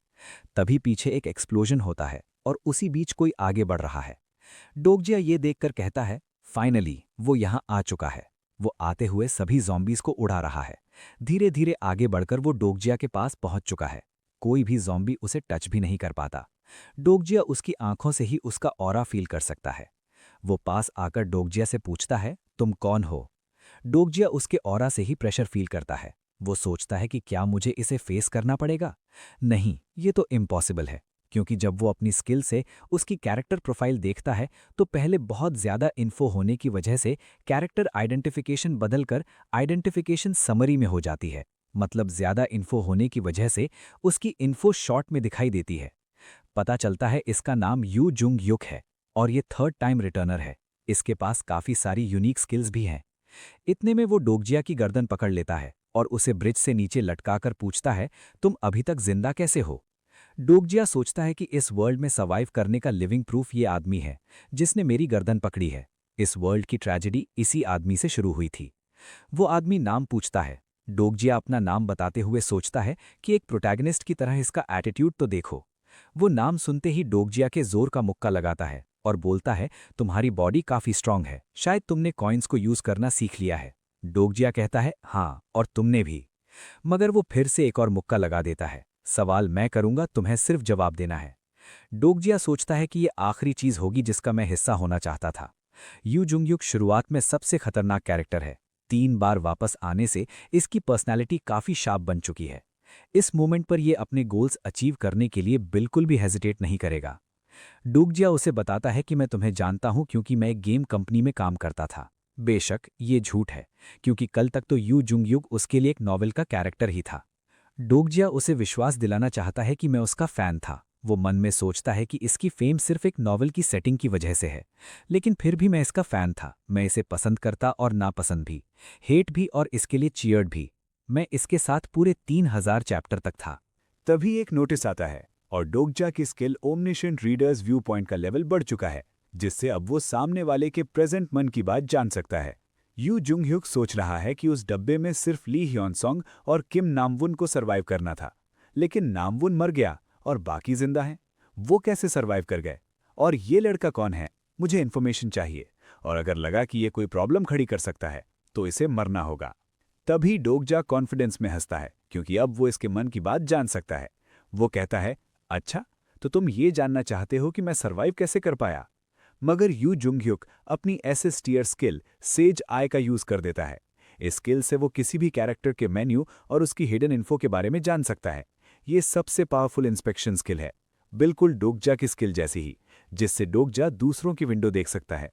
S4: तभी पीछे एक एक्सप्लोजन होता है और उसी बीच कोई आगे बढ़ रहा है। डोगजिया ये देखकर कहता है, फाइनली वो यहाँ आ चुका है। वो आते हुए सभी ज़ॉम्बीज़ को उड़ा रहा है। धीरे धीरे आगे बढ़कर वो डोगजिया के पास पहुंच चुका है। कोई भी ज़ॉम्बी उसे टच भी नहीं कर पाता। डोगजिया उसकी आंखों से ही उसका ऑरा फील कर सकता है। वो पास आकर डोगजिया से पूछता है, तुम कौन हो? डोगजिया उसके ऑरा से ही प्रेशर फील करता है। वो सोचता है कि क्या मुझे इसे फेस करना पड़ेगा? नहीं, ये तो इम्पॉसिबल है, क्योंकि जब वो अपनी स्किल से उसकी कैरेक्टर प्रोफाइल देखता है तो पहले बहुत ज़्यादा इन्फो होने की वजह से कैरेक्टर आइडेंटिफिकेशन बदलकर आइडेंटिफिकेशन समरी में हो जाती है। मतलब ज़्यादा इन्फो होने की वजह से उसकी इन्फो शॉर्ट में दिखाई देती है। पता चलता है इसका नाम यू जुंग युक है और ये 3rd टाइम रिटर्नर है। इसके पास काफ़ी सारी यूनिक स्किल्स भी हैं। इतने में वो डोगजिया की गर्दन पकड़ लेता है और उसे ब्रिज से नीचे लटकाकर पूछता है, तुम अभी तक जिंदा कैसे हो? डोगजिया सोचता है कि इस वर्ल्ड में सर्वाइव करने का लिविंग प्रूफ ये आदमी है जिसने मेरी गर्दन पकड़ी है। इस वर्ल्ड की ट्रेजेडी इसी आदमी से शुरू हुई थी। वो आदमी नाम पूछता है। डोगजिया अपना नाम बताते हुए सोचता है कि एक प्रोटैगनिस्ट की तरह इसका एटीट्यूड तो देखो। वो नाम सुनते ही डोगजिया के जोर का मुक्का लगाता है और बोलता है, तुम्हारी बॉडी काफी स्ट्रांग है, शायद तुमने कॉइन्स को यूज करना सीख लिया है। डोगजिया कहता है, हाँ, और तुमने भी। मगर वो फिर से एक और मुक्का लगा देता है, सवाल मैं करूंगा, तुम्हें सिर्फ जवाब देना है। डोगजिया सोचता है कि ये आखिरी चीज होगी जिसका मैं हिस्सा होना चाहता था। यू जुंगयुक शुरुआत में सबसे खतरनाक कैरेक्टर है। 3 बार वापस आने से इसकी पर्सनैलिटी काफी शार्प बन चुकी है। इस मोमेंट पर ये अपने गोल्स अचीव करने के लिए बिल्कुल भी हेजिटेट नहीं करेगा। डोगजिया उसे बताता है कि मैं तुम्हें जानता हूं क्योंकि मैं एक गेम कंपनी में काम करता था। बेशक ये झूठ है, क्योंकि कल तक तो यू जुंगयुक उसके लिए एक नॉवेल का कैरेक्टर ही था। डोगजिया उसे विश्वास दिलाना चाहता है कि मैं उसका फैन था। वो मन में सोचता है कि इसकी फेम सिर्फ एक नॉवेल की सेटिंग की वजह से है, लेकिन फिर भी मैं इसका फैन था। मैं इसे पसंद करता और नापसंद भी, हेट भी और इसके लिए चीयर्ड भी। मैं इसके साथ पूरे 3000 चैप्टर तक था।
S1: तभी एक नोटिस आता है और डोगजिया की skill omniscient readers view point का लेवल बढ़ चुका है, जिससे अब वो सामने वाले के प्रेजेंट मन की बात जान सकता है। यू जुंगह्युक सोच रहा है कि उस डब्बे में सिर्फ ली ह्योनसोंग और किम नामवुन को सरवाइव करना था, लेकिन नामवुन मर गया और बाकी जिंदा हैं। वो कैसे सरवाइव कर गए? और ये लड़का कौन है? मुझे इन्फॉर्मेशन चाहिए, और अगर लगा कि ये कोई प्रॉब्लम खड़ी कर सकता है तो इसे मरना होगा। तभी डोगजा कॉन्फिडेंस में हंसता है, क्योंकि अब वो इसके मन की बात जान सकता है। वो कहता है, अच्छा, तो तुम ये जानना चाहते हो कि मैं सरवाइव कैसे कर पाया? मगर यू जुंगह्युक अपनी SS tier skill sage eye का यूज कर देता है। इस स्किल से वो किसी भी कैरेक्टर के मेन्यू और उसकी हिडन इन्फो के बारे में जान सकता है। ये सबसे पावरफुल इंस्पेक्शन स्किल है, बिल्कुल डोगजा की स्किल जैसी ही, जिससे डोगजा दूसरों की विंडो देख सकता है।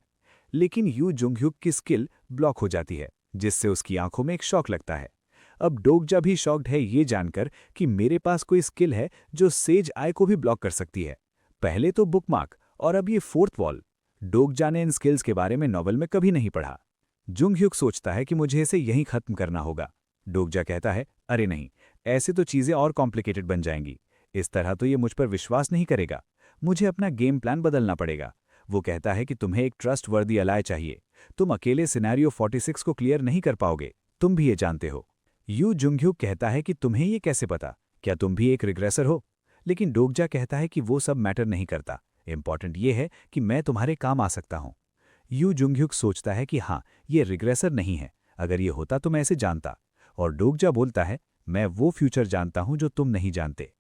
S1: लेकिन यू जुंगह्युक की स्किल ब्लॉक हो जाती है, जिससे उसकी आंखों में एक शॉक लगता है। अब डोगजा भी शॉक्ड है ये जानकर कि मेरे पास कोई स्किल है जो सेज आई को भी ब्लॉक कर सकती है। पहले तो बुकमार्क और अब ये 4th वॉल। डोगजा ने इन स्किल्स के बारे में नॉवल में कभी नहीं पढ़ा। जुंगह्युक सोचता है कि मुझे इसे यहीं खत्म करना होगा। डोगजा कहता है, अरे नहीं, ऐसे तो चीजें और कॉम्प्लिकेटेड बन जाएंगी। इस तरह तो ये मुझ पर विश्वास नहीं करेगा। मुझे अपना गेम प्लान बदलना पड़ेगा। वो कहता है कि तुम्हें एक ट्रस्ट वर्दी अलाय चाहिए। तुम अकेले सिनेरियो 46 को क्लियर नहीं कर पाओगे, तुम भी ये जानते हो। यू जुंगह्युक कहता है कि तुम्हें ये कैसे पता? क्या तुम भी एक रिग्रेसर हो? लेकिन डोगजा कहता है कि वो सब मैटर नहीं करता। इंपॉर्टेंट ये है कि मैं तुम्हारे काम आ सकता हूं। यू जुंगह्युक सोचता है कि हाँ, ये रिग्रेसर नहीं है। अगर ये होता तो मैं इसे जानता। और डोगजा बोलता है, मैं वो फ्यूचर जानता हूं जो तुम नहीं जानते।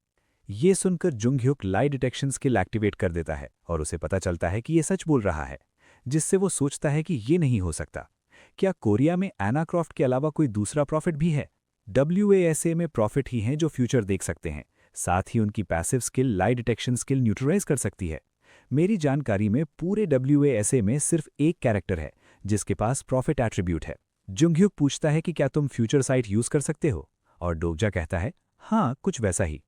S1: ये सुनकर जुंगह्युक लाई डिटेक्शन स्किल एक्टिवेट कर देता है और उसे पता चलता है कि ये सच बोल रहा है, जिससे वो सोचता है कि ये नहीं हो सकता।
S3: क्या कोरिया में एना क्रॉफ्ट के अलावा कोई दूसरा प्रॉफिट भी है? WASA में प्रॉफिट ही हैं जो फ्यूचर देख सकते हैं, साथ ही उनकी पैसिव स्किल लाई डिटेक्शन स्किल न्यूट्रलाइज कर सकती है। मेरी जानकारी में पूरे WASA में सिर्फ एक कैरेक्टर है जिसके पास प्रॉफिट एट्रीब्यूट है। जुंगhyuk पूछता है कि क्या तुम फ्यूचर साइट यूज कर सकते हो, और डोगजा कहता है हाँ, कुछ वैसा ही।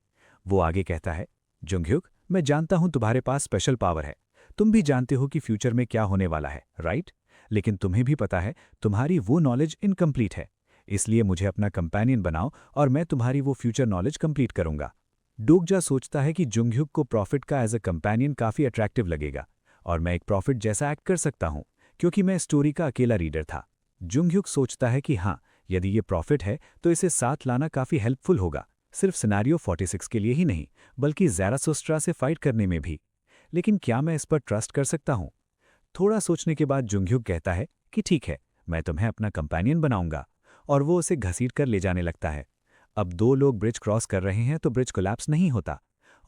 S3: वो आगे कहता है, जुंगhyuk, मैं जानता हूं तुम्हारे पास स्पेशल पावर है, तुम भी जानते हो कि फ्यूचर में क्या होने वाला है, राइट? लेकिन तुम्हें भी पता है तुम्हारी वो नॉलेज इनकम्प्लीट है, इसलिए मुझे अपना कंपेनियन बनाओ और मैं तुम्हारी वो फ्यूचर नॉलेज कंप्लीट करूंगा। डोगजा सोचता है कि जुंगhyuk को प्रॉफिट का एज अ कंपेनियन काफी अट्रैक्टिव लगेगा और मैं एक प्रॉफिट जैसा एक्ट कर सकता हूं क्योंकि मैं स्टोरी का अकेला रीडर था। जुंगhyuk सोचता है कि हाँ, यदि ये प्रॉफिट है तो इसे साथ लाना काफी हेल्पफुल होगा, सिर्फ सिनेरियो 46 के लिए ही नहीं बल्कि ज़ैराथुस्ट्रा से फाइट करने में भी। लेकिन क्या मैं इस पर ट्रस्ट कर सकता हूं? थोड़ा सोचने के बाद जुंगhyuk कहता है कि ठीक है, मैं तुम्हें अपना कंपेनियन बनाऊंगा, और वो उसे घसीट कर ले जाने लगता है। अब दो लोग ब्रिज क्रॉस कर रहे हैं तो ब्रिज कोलैप्स नहीं होता,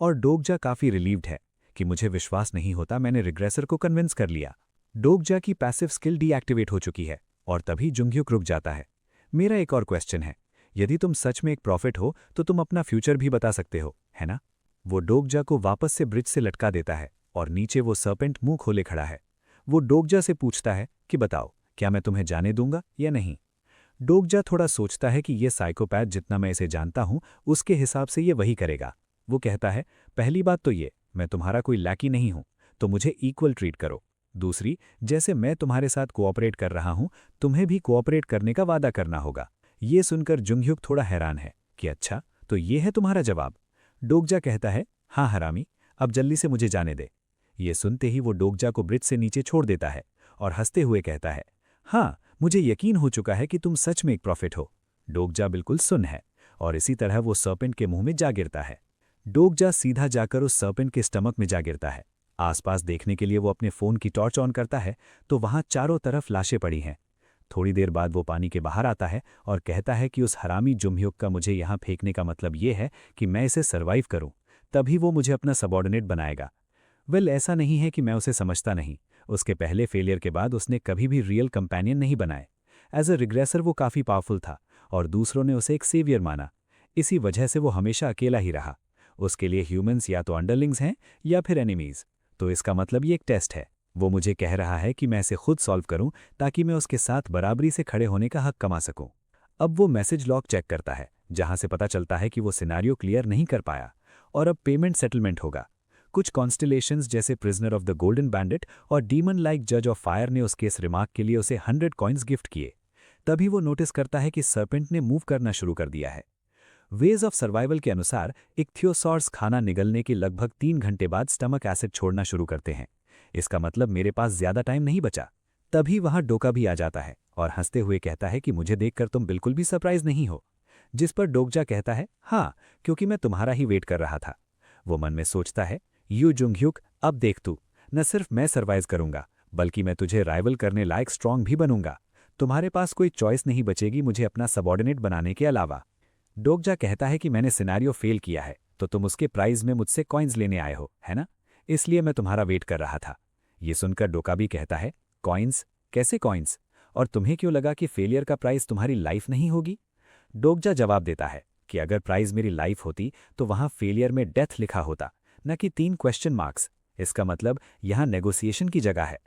S3: और डोगजा काफी रिलीव्ड है कि मुझे विश्वास नहीं होता मैंने रिग्रेसर को कन्विंस कर लिया। डोगजा की पैसिव स्किल डीएक्टिवेट हो चुकी है और तभी जुंगhyuk रुक जाता है। मेरा एक और क्वेश्चन है, यदि तुम सच में एक प्रॉफिट हो तो तुम अपना फ्यूचर भी बता सकते हो, है ना? वो डोगजा को वापस से ब्रिज से लटका देता है और नीचे वो सर्पेंट मुंह खोले खड़ा है। वो डोगजा से पूछता है कि बताओ, क्या मैं तुम्हें जाने दूंगा या नहीं? डोगजा थोड़ा सोचता है कि ये साइकोपैथ जितना मैं इसे जानता हूं उसके हिसाब से ये वही करेगा। वो कहता है, पहली बात तो ये, मैं तुम्हारा कोई लैकी नहीं हूं, तो मुझे इक्वल ट्रीट करो। दूसरी, जैसे मैं तुम्हारे साथ कोऑपरेट कर रहा हूं, तुम्हें भी कोऑपरेट करने का वादा करना होगा। ये सुनकर जुंगhyuk थोड़ा हैरान है कि अच्छा, तो ये है तुम्हारा जवाब? डोगजा कहता है, हाँ हरामी, अब जल्दी से मुझे जाने दे। ये सुनते ही वो डोगजा को ब्रिज से नीचे छोड़ देता है और हंसते हुए कहता है, हाँ, मुझे यकीन हो चुका है कि तुम सच में एक प्रॉफिट हो। डोगजा बिल्कुल सुन्न है और इसी तरह वो सर्पेंट के मुंह में जा गिरता है। डोगजा सीधा जाकर उस सर्पेंट के स्टमक में जा गिरता है। आसपास देखने के लिए वो अपने फोन की टॉर्च ऑन करता है तो वहां चारों तरफ लाशें पड़ी हैं। थोड़ी देर बाद वो पानी के बाहर आता है और कहता है कि उस हरामी जुंगhyuk का मुझे यहाँ फेंकने का मतलब ये है कि मैं इसे सर्वाइव करूं, तभी वो मुझे अपना सबॉर्डिनेट बनाएगा। वेल, ऐसा नहीं है कि मैं उसे समझता नहीं, उसके पहले फेलियर के बाद उसने कभी भी रियल कंपेनियन नहीं बनाए। एज अ रिग्रेसर वो काफ़ी पावरफुल था और दूसरों ने उसे एक सेवियर माना, इसी वजह से वो हमेशा अकेला ही रहा। उसके लिए ह्यूमंस या तो अंडरलिंग्स हैं या फिर एनिमीज़। तो इसका मतलब ये एक टेस्ट है। वो मुझे कह रहा है कि मैं इसे खुद सॉल्व करूं ताकि मैं उसके साथ बराबरी से खड़े होने का हक कमा सकूं। अब वो मैसेज लॉग चेक करता है जहां से पता चलता है कि वो सिनारियो क्लियर नहीं कर पाया और अब पेमेंट सेटलमेंट होगा। कुछ कॉन्स्टिलेशंस जैसे prisoner of the golden bandit और डीमन लाइक जज ऑफ फायर ने उसके इस रिमार्क के लिए उसे 100 कॉइन्स गिफ्ट किए। तभी वो नोटिस करता है कि सर्पेंट ने मूव करना शुरू कर दिया है। वेज ऑफ सर्वाइवल के अनुसार इक्थियोसॉर्स खाना निगलने के लगभग 3 घंटे बाद स्टमक एसिड छोड़ना शुरू करते हैं। इसका मतलब मेरे पास ज्यादा टाइम नहीं बचा। तभी वहां डोका भी आ जाता है और हंसते हुए कहता है कि मुझे देखकर तुम बिल्कुल भी सरप्राइज नहीं हो। जिस पर डोगजा कहता है, हाँ, क्योंकि मैं तुम्हारा ही वेट कर रहा था। वो मन में सोचता है, यू जुंगhyuk, अब देख तू, न सिर्फ मैं सर्वाइव करूंगा बल्कि मैं तुझे राइवल करने लायक स्ट्रांग भी बनूंगा। तुम्हारे पास कोई चॉइस नहीं बचेगी मुझे अपना सबॉर्डिनेट बनाने के अलावा। डोगजा कहता है कि मैंने सिनेरियो फेल किया है तो तुम उसके प्राइज में मुझसे कॉइन्स लेने आए हो, है ना? इसलिए मैं तुम्हारा वेट कर रहा था। ये सुनकर डोका भी कहता है, कॉइन्स? कैसे कॉइन्स? और तुम्हें क्यों लगा कि फेलियर का प्राइस तुम्हारी लाइफ नहीं होगी? डोगजा जवाब देता है कि अगर प्राइज मेरी लाइफ होती तो वहां फेलियर में डेथ लिखा होता, न कि 3 क्वेश्चन मार्क्स। इसका मतलब यहां नेगोशिएशन की जगह है।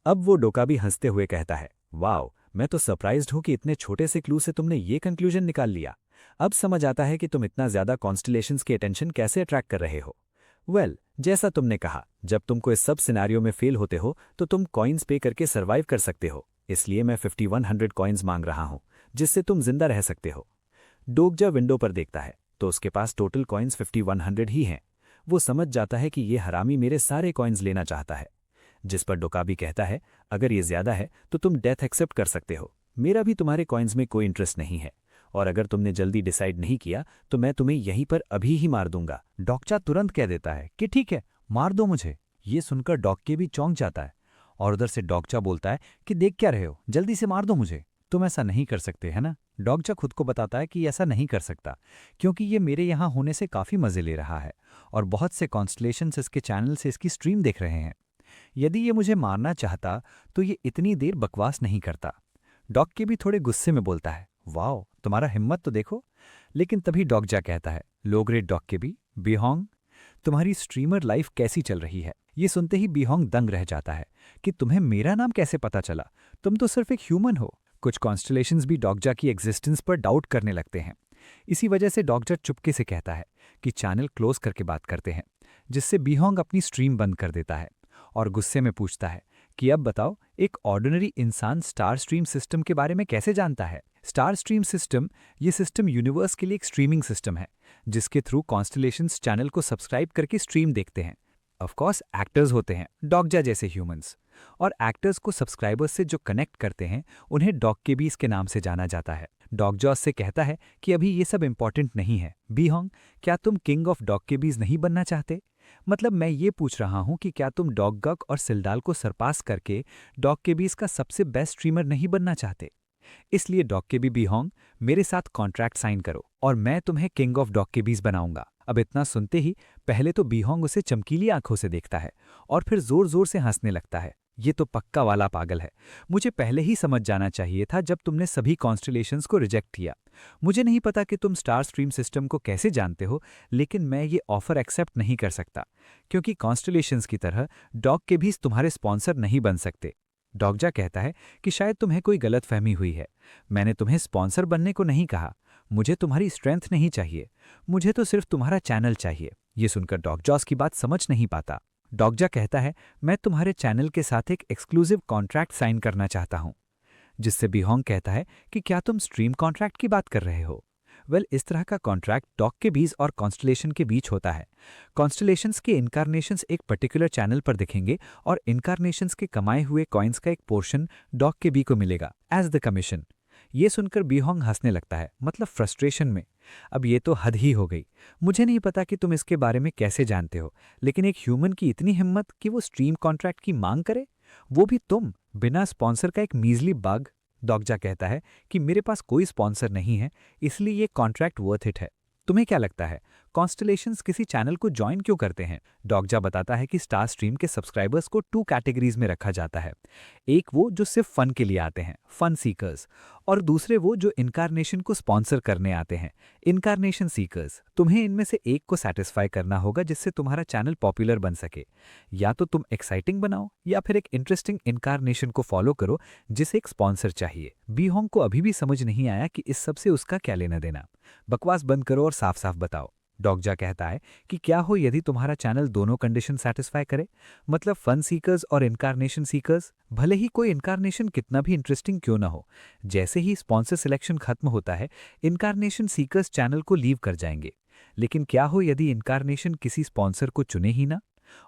S3: अब वो डोका भी हंसते हुए कहता है, वाओ, मैं तो सरप्राइज्ड हूं कि इतने छोटे से क्लू से तुमने ये कंक्लूजन निकाल लिया। अब समझ आता है कि तुम इतना ज्यादा कॉन्स्टिलेशंस की अटेंशन कैसे अट्रैक्ट कर रहे हो। वेल, जैसा तुमने कहा, जब तुमको इस सब सिनेरियो में फेल होते हो तो तुम कॉइन्स पे करके सर्वाइव कर सकते हो, इसलिए मैं 5100 कॉइन्स मांग रहा हूं जिससे तुम जिंदा रह सकते हो। डोगजा विंडो पर देखता है तो उसके पास टोटल कॉइन्स 5100 ही हैं। वो समझ जाता है कि ये हरामी मेरे सारे कॉइन्स लेना चाहता है। जिस पर डोकाबी कहता है, अगर ये ज्यादा है तो तुम डेथ एक्सेप्ट कर सकते हो, मेरा भी तुम्हारे कॉइन्स में कोई इंटरेस्ट नहीं है, और अगर तुमने जल्दी डिसाइड नहीं किया तो मैं तुम्हें यहीं पर अभी ही मार दूंगा। डोगजा तुरंत कह देता है कि ठीक है, मार दो मुझे। ये सुनकर डॉक्के भी चौंक जाता है और उधर से डोगजा बोलता है कि देख क्या रहे हो, जल्दी से मार दो मुझे। तुम ऐसा नहीं कर सकते, है ना? डोगजा खुद को बताता है कि ऐसा नहीं कर सकता क्योंकि ये मेरे यहाँ होने से काफ़ी मज़े ले रहा है और बहुत से कॉन्स्टलेशंस इसके चैनल से इसकी स्ट्रीम देख रहे हैं। यदि ये मुझे मारना चाहता तो ये इतनी देर बकवास नहीं करता। डॉग के भी थोड़े गुस्से में बोलता है, वाओ तुम्हारा हिम्मत तो देखो। लेकिन तभी डॉगजा कहता है, लो ग्रेड डॉग के भी, बीहोंग तुम्हारी स्ट्रीमर लाइफ कैसी चल रही है। ये सुनते ही बीहोंग दंग रह जाता है कि तुम्हें मेरा नाम कैसे पता चला, तुम तो सिर्फ एक ह्यूमन हो। कुछ कॉन्स्टलेशंस भी डॉगजा की एग्जिस्टेंस पर डाउट करने लगते हैं। इसी वजह से डॉगजा चुपके से कहता है कि चैनल क्लोज करके बात करते हैं, जिससे बीहोंग अपनी स्ट्रीम बंद कर देता है और गुस्से में पूछता है कि अब बताओ, एक ऑर्डिनरी इंसान स्टार स्ट्रीम सिस्टम के बारे में कैसे जानता है। स्टार स्ट्रीम सिस्टम, ये सिस्टम यूनिवर्स के लिए एक स्ट्रीमिंग सिस्टम है, जिसके थ्रू कॉन्स्टलेशंस चैनल को सब्सक्राइब करके स्ट्रीम देखते हैं। ऑफ कोर्स एक्टर्स होते हैं, डॉगजा जैसे ह्यूमंस, और एक्टर्स को सब्सक्राइबर्स से जो कनेक्ट करते हैं उन्हें डॉग के बीज के नाम से जाना जाता है। डॉगजा उससे कहता है कि अभी ये सब इंपॉर्टेंट नहीं है। बीहोंग, क्या तुम किंग ऑफ डॉग के बीज नहीं बनना चाहते? मतलब मैं ये पूछ रहा हूं कि क्या तुम डॉग गक और सिल्डाल को सरपास करके डॉग के बीज का सबसे बेस्ट स्ट्रीमर नहीं बनना चाहते? इसलिए डॉग के बी बीहोंग, मेरे साथ कॉन्ट्रैक्ट साइन करो और मैं तुम्हें किंग ऑफ डॉग के बीज बनाऊंगा। अब इतना सुनते ही पहले तो बीहोंग उसे चमकीली आंखों से देखता है और फिर जोर जोर से हंसने लगता है। ये तो पक्का वाला पागल है। मुझे पहले ही समझ जाना चाहिए था जब तुमने सभी कॉन्स्टलेशंस को रिजेक्ट किया। मुझे नहीं पता कि तुम स्टार स्ट्रीम सिस्टम को कैसे जानते हो, लेकिन मैं ये ऑफर एक्सेप्ट नहीं कर सकता, क्योंकि कॉन्स्टलेशंस की तरह डॉग के भी तुम्हारे स्पॉन्सर नहीं बन सकते। डॉगजा कहता है कि शायद तुम्हें कोई गलतफहमी हुई है। मैंने तुम्हें स्पॉन्सर बनने को नहीं कहा। मुझे तुम्हारी स्ट्रेंथ नहीं चाहिए, मुझे तो सिर्फ तुम्हारा चैनल चाहिए। ये सुनकर डॉगजा उसकी बात समझ नहीं पाता। डॉगजा कहता है, मैं तुम्हारे चैनल के साथ एक एक्सक्लूसिव कॉन्ट्रैक्ट साइन करना चाहता हूं। जिससे बीहोंग कहता है कि क्या तुम स्ट्रीम कॉन्ट्रैक्ट की बात कर रहे हो? वेल, इस तरह का कॉन्ट्रैक्ट डॉग के बीज और कॉन्स्टलेशन के बीच होता है। कॉन्स्टलेशंस के इनकारनेशंस एक पर्टिकुलर चैनल पर दिखेंगे और इनकारनेशंस के कमाए हुए कॉइन्स का एक पोर्शन डॉग के बी को मिलेगा एज द कमीशन। ये सुनकर बीहोंग हंसने लगता है, मतलब फ्रस्ट्रेशन में। अब ये तो हद ही हो गई। मुझे नहीं पता कि तुम इसके बारे में कैसे जानते हो, लेकिन एक ह्यूमन की इतनी हिम्मत कि वो स्ट्रीम कॉन्ट्रैक्ट की मांग करे, वो भी तुम, बिना स्पॉन्सर का एक मीजली बग। डॉगजा कहता है कि मेरे पास कोई स्पॉन्सर नहीं है, इसलिए ये कॉन्ट्रैक्ट वर्थ इट है। तुम्हें क्या लगता है, कॉन्स्टलेशंस किसी चैनल को ज्वाइन क्यों करते हैं? डॉगजा बताता है कि स्टार स्ट्रीम के सब्सक्राइबर्स को 2 कैटेगरीज में रखा जाता है। एक वो जो सिर्फ फन के लिए आते हैं, फन सीकर्स, और दूसरे वो जो इनकारनेशन को स्पॉन्सर करने आते हैं, इनकारनेशन सीकर्स। तुम्हें इनमें से एक को सेटिस्फाई करना होगा जिससे तुम्हारा चैनल पॉपुलर बन सके। या तो तुम एक्साइटिंग बनाओ या फिर एक इंटरेस्टिंग इनकारनेशन को फॉलो करो जिसे एक स्पॉन्सर चाहिए। बीहोंग को अभी भी समझ नहीं आया कि इस सब से उसका क्या लेना देना। बकवास बंद करो और साफ साफ बताओ। डॉगजा कहता है कि क्या हो यदि तुम्हारा चैनल दोनों कंडीशन सेटिस्फाई करे, मतलब फन सीकर्स और इनकारनेशन सीकर्स। भले ही कोई इनकारनेशन कितना भी इंटरेस्टिंग क्यों ना हो, जैसे ही स्पॉन्सर सिलेक्शन खत्म होता है, इनकारनेशन सीकर्स चैनल को लीव कर जाएंगे। लेकिन क्या हो यदि इनकारनेशन किसी स्पॉन्सर को चुने ही ना?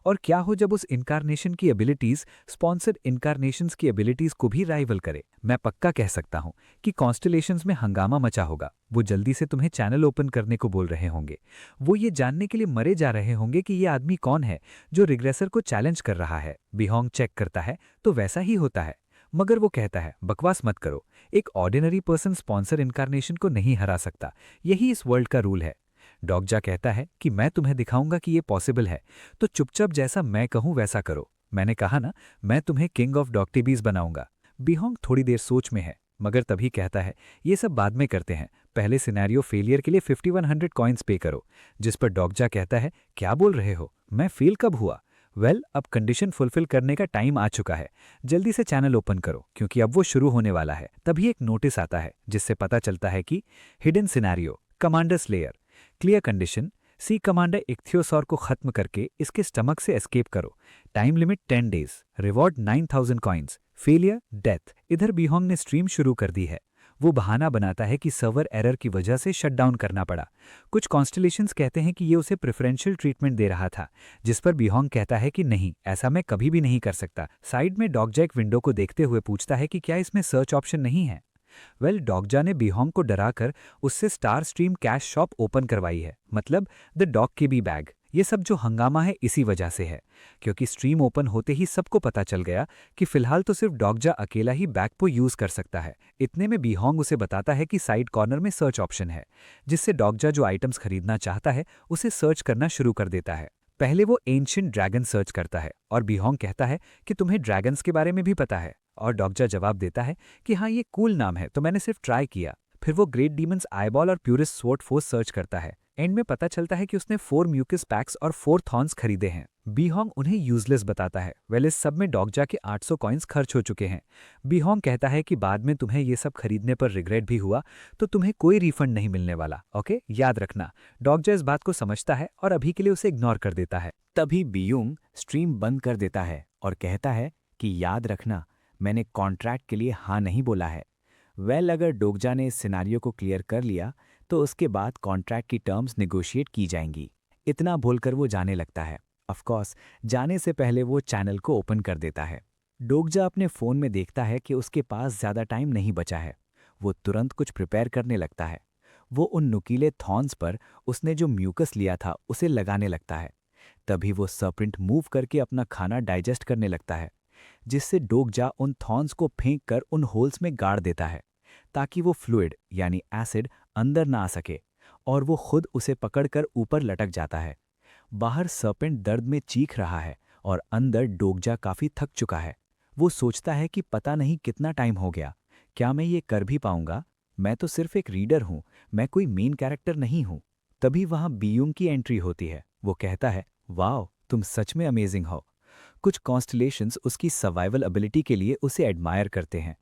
S3: और क्या हो जब उस इनकारनेशन की एबिलिटीज स्पॉन्सर्ड इनकारनेशंस की एबिलिटीज को भी राइवल करे? मैं पक्का कह सकता हूं कि कॉन्स्टलेशंस में हंगामा मचा होगा। वो जल्दी से तुम्हें चैनल ओपन करने को बोल रहे होंगे। वो ये जानने के लिए मरे जा रहे होंगे कि ये आदमी कौन है जो रिग्रेसर को चैलेंज कर रहा है। बीहोंग चेक करता है तो वैसा ही होता है, मगर वो कहता है, बकवास मत करो, एक ऑर्डिनरी पर्सन स्पॉन्सर इनकारनेशन को नहीं हरा सकता। यही इस वर्ल्ड का रूल है। डॉगजा कहता है कि मैं तुम्हें दिखाऊंगा कि ये पॉसिबल है, तो चुपचाप जैसा मैं कहूं वैसा करो। मैंने कहा ना, मैं तुम्हें किंग ऑफ डॉगटीबीज बनाऊंगा। बीहोंग थोड़ी देर सोच में है, मगर तभी कहता है, ये सब बाद में करते हैं, पहले सिनेरियो फेलियर के लिए 5100 कॉइन्स पे करो। जिस पर डॉगजा कहता है, क्या बोल रहे हो, मैं फेल कब हुआ? वेल, अब कंडीशन फुलफिल करने का टाइम आ चुका है। जल्दी से चैनल ओपन करो, क्योंकि अब वो शुरू होने वाला है। तभी एक नोटिस आता है जिससे पता चलता है कि hidden scenario, commander slayer, clear condition, सी कमांडर इक्थियोसॉर को खत्म करके इसके स्टमक से एस्केप करो। Time limit 10 days, reward 9000 coins, failure death. इधर बीहोंग ने स्ट्रीम शुरू कर दी है। वो बहाना बनाता है कि सर्वर एरर की वजह से शटडाउन करना पड़ा। कुछ कॉन्स्टलेशंस कहते हैं कि ये उसे प्रेफरेंशियल ट्रीटमेंट दे रहा था, जिस पर बीहोंग कहता है कि नहीं, ऐसा मैं कभी भी नहीं कर सकता। साइड में डॉगजा एक विंडो को देखते हुए पूछता है कि क्या इसमें सर्च ऑप्शन नहीं है। वेल, डॉगजा ने बीहोंग को डराकर उससे star stream cash shop open करवाई है, मतलब द डॉग के बी बैग। ये सब जो हंगामा है इसी वजह से है, क्योंकि स्ट्रीम ओपन होते ही सबको पता चल गया कि फिलहाल तो सिर्फ डॉगजा अकेला ही बैग को यूज कर सकता है। इतने में बीहोंग उसे बताता है कि साइड कॉर्नर में सर्च ऑप्शन है, जिससे डॉगजा जो आइटम्स खरीदना चाहता है उसे सर्च करना शुरू कर देता है। पहले वो एंशिएंट ड्रैगन सर्च करता है और बीहोंग कहता है कि तुम्हें ड्रैगन्स के बारे में भी पता है।
S4: और डोगजा जवाब देता है कि हाँ ये कूल नाम है तो मैंने सिर्फ ट्राई किया। फिर वो ग्रेट डीमंस आईबॉल और प्यूरिस्ट स्वॉर्ड फोर्स सर्च करता है। एंड में पता चलता है कि उसने 4 म्यूकस पैक्स और 4 थॉर्न्स खरीदे हैं। बीहोंग उन्हें यूजलेस बताता है। वेल इस सब में डोगजा के 800 कॉइन्स खर्च हो चुके हैं। बीहोंग कहता है कि बाद में तुम्हें ये सब खरीदने पर रिग्रेट भी हुआ तो तुम्हें कोई रिफंड नहीं मिलने वाला, ओके याद रखना। डोगजा इस बात को समझता है और अभी के लिए उसे इग्नोर कर देता है।
S3: तभी बीयुंग स्ट्रीम बंद कर देता है और कहता है कि याद रखना, मैंने कॉन्ट्रैक्ट के लिए हाँ नहीं बोला है। वेल अगर डोगजा ने इस सिनारियो को क्लियर कर लिया तो उसके बाद कॉन्ट्रैक्ट की टर्म्स नेगोशिएट की जाएंगी। इतना बोलकर वो जाने लगता है। ऑफ कोर्स जाने से पहले वो चैनल को ओपन कर देता है। डोगजा अपने फ़ोन में देखता है कि उसके पास ज़्यादा टाइम नहीं बचा है। वो तुरंत कुछ प्रिपेयर करने लगता है। वो उन नुकीले थॉर्न्स पर उसने जो म्यूकस लिया था उसे लगाने लगता है। तभी वो सर्पेंट मूव करके अपना खाना डाइजेस्ट करने लगता है, जिससे डोगजा उन थॉर्न्स को फेंक कर उन होल्स में गाड़ देता है ताकि वो फ्लूइड यानी एसिड अंदर ना आ सके, और वो खुद उसे पकड़कर ऊपर लटक जाता है। बाहर सर्पेंट दर्द में चीख रहा है और अंदर डोगजा काफी थक चुका है। वो सोचता है कि पता नहीं कितना टाइम हो गया, क्या मैं ये कर भी पाऊंगा? मैं तो सिर्फ एक रीडर हूं, मैं कोई मेन कैरेक्टर नहीं हूं। तभी वहां बीयुंग की एंट्री होती है। वो कहता है, वाओ तुम सच में अमेजिंग हो। कुछ कॉन्स्टलेशंस उसकी सर्वाइवल एबिलिटी के लिए उसे एडमायर करते हैं।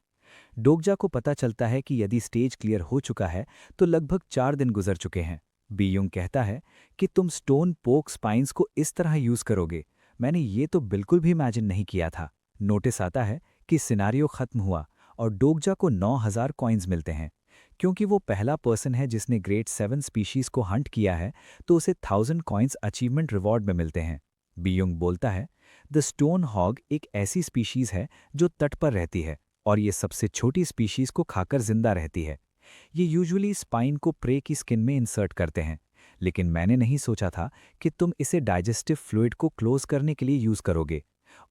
S3: डोगजा को पता चलता है कि यदि स्टेज क्लियर हो चुका है तो लगभग 4 दिन गुजर चुके हैं। बीयुंग कहता है कि तुम स्टोन पोक स्पाइन्स को इस तरह यूज करोगे, मैंने ये तो बिल्कुल भी इमेजिन नहीं किया था। नोटिस आता है कि सिनारियो खत्म हुआ और डोगजा को 9000 कॉइन्स मिलते हैं। क्योंकि वो पहला पर्सन है जिसने ग्रेट 7 स्पीशीज को हंट किया है तो उसे 1000 कॉइन्स अचीवमेंट रिवॉर्ड में मिलते हैं। बीयुंग बोलता है, द स्टोन हॉग एक ऐसी स्पीशीज है जो तट पर रहती है और ये सबसे छोटी स्पीशीज को खाकर जिंदा रहती है। ये यूजुअली स्पाइन को प्रे की स्किन में इंसर्ट करते हैं, लेकिन मैंने नहीं सोचा था कि तुम इसे डाइजेस्टिव फ्लूइड को क्लोज करने के लिए यूज करोगे।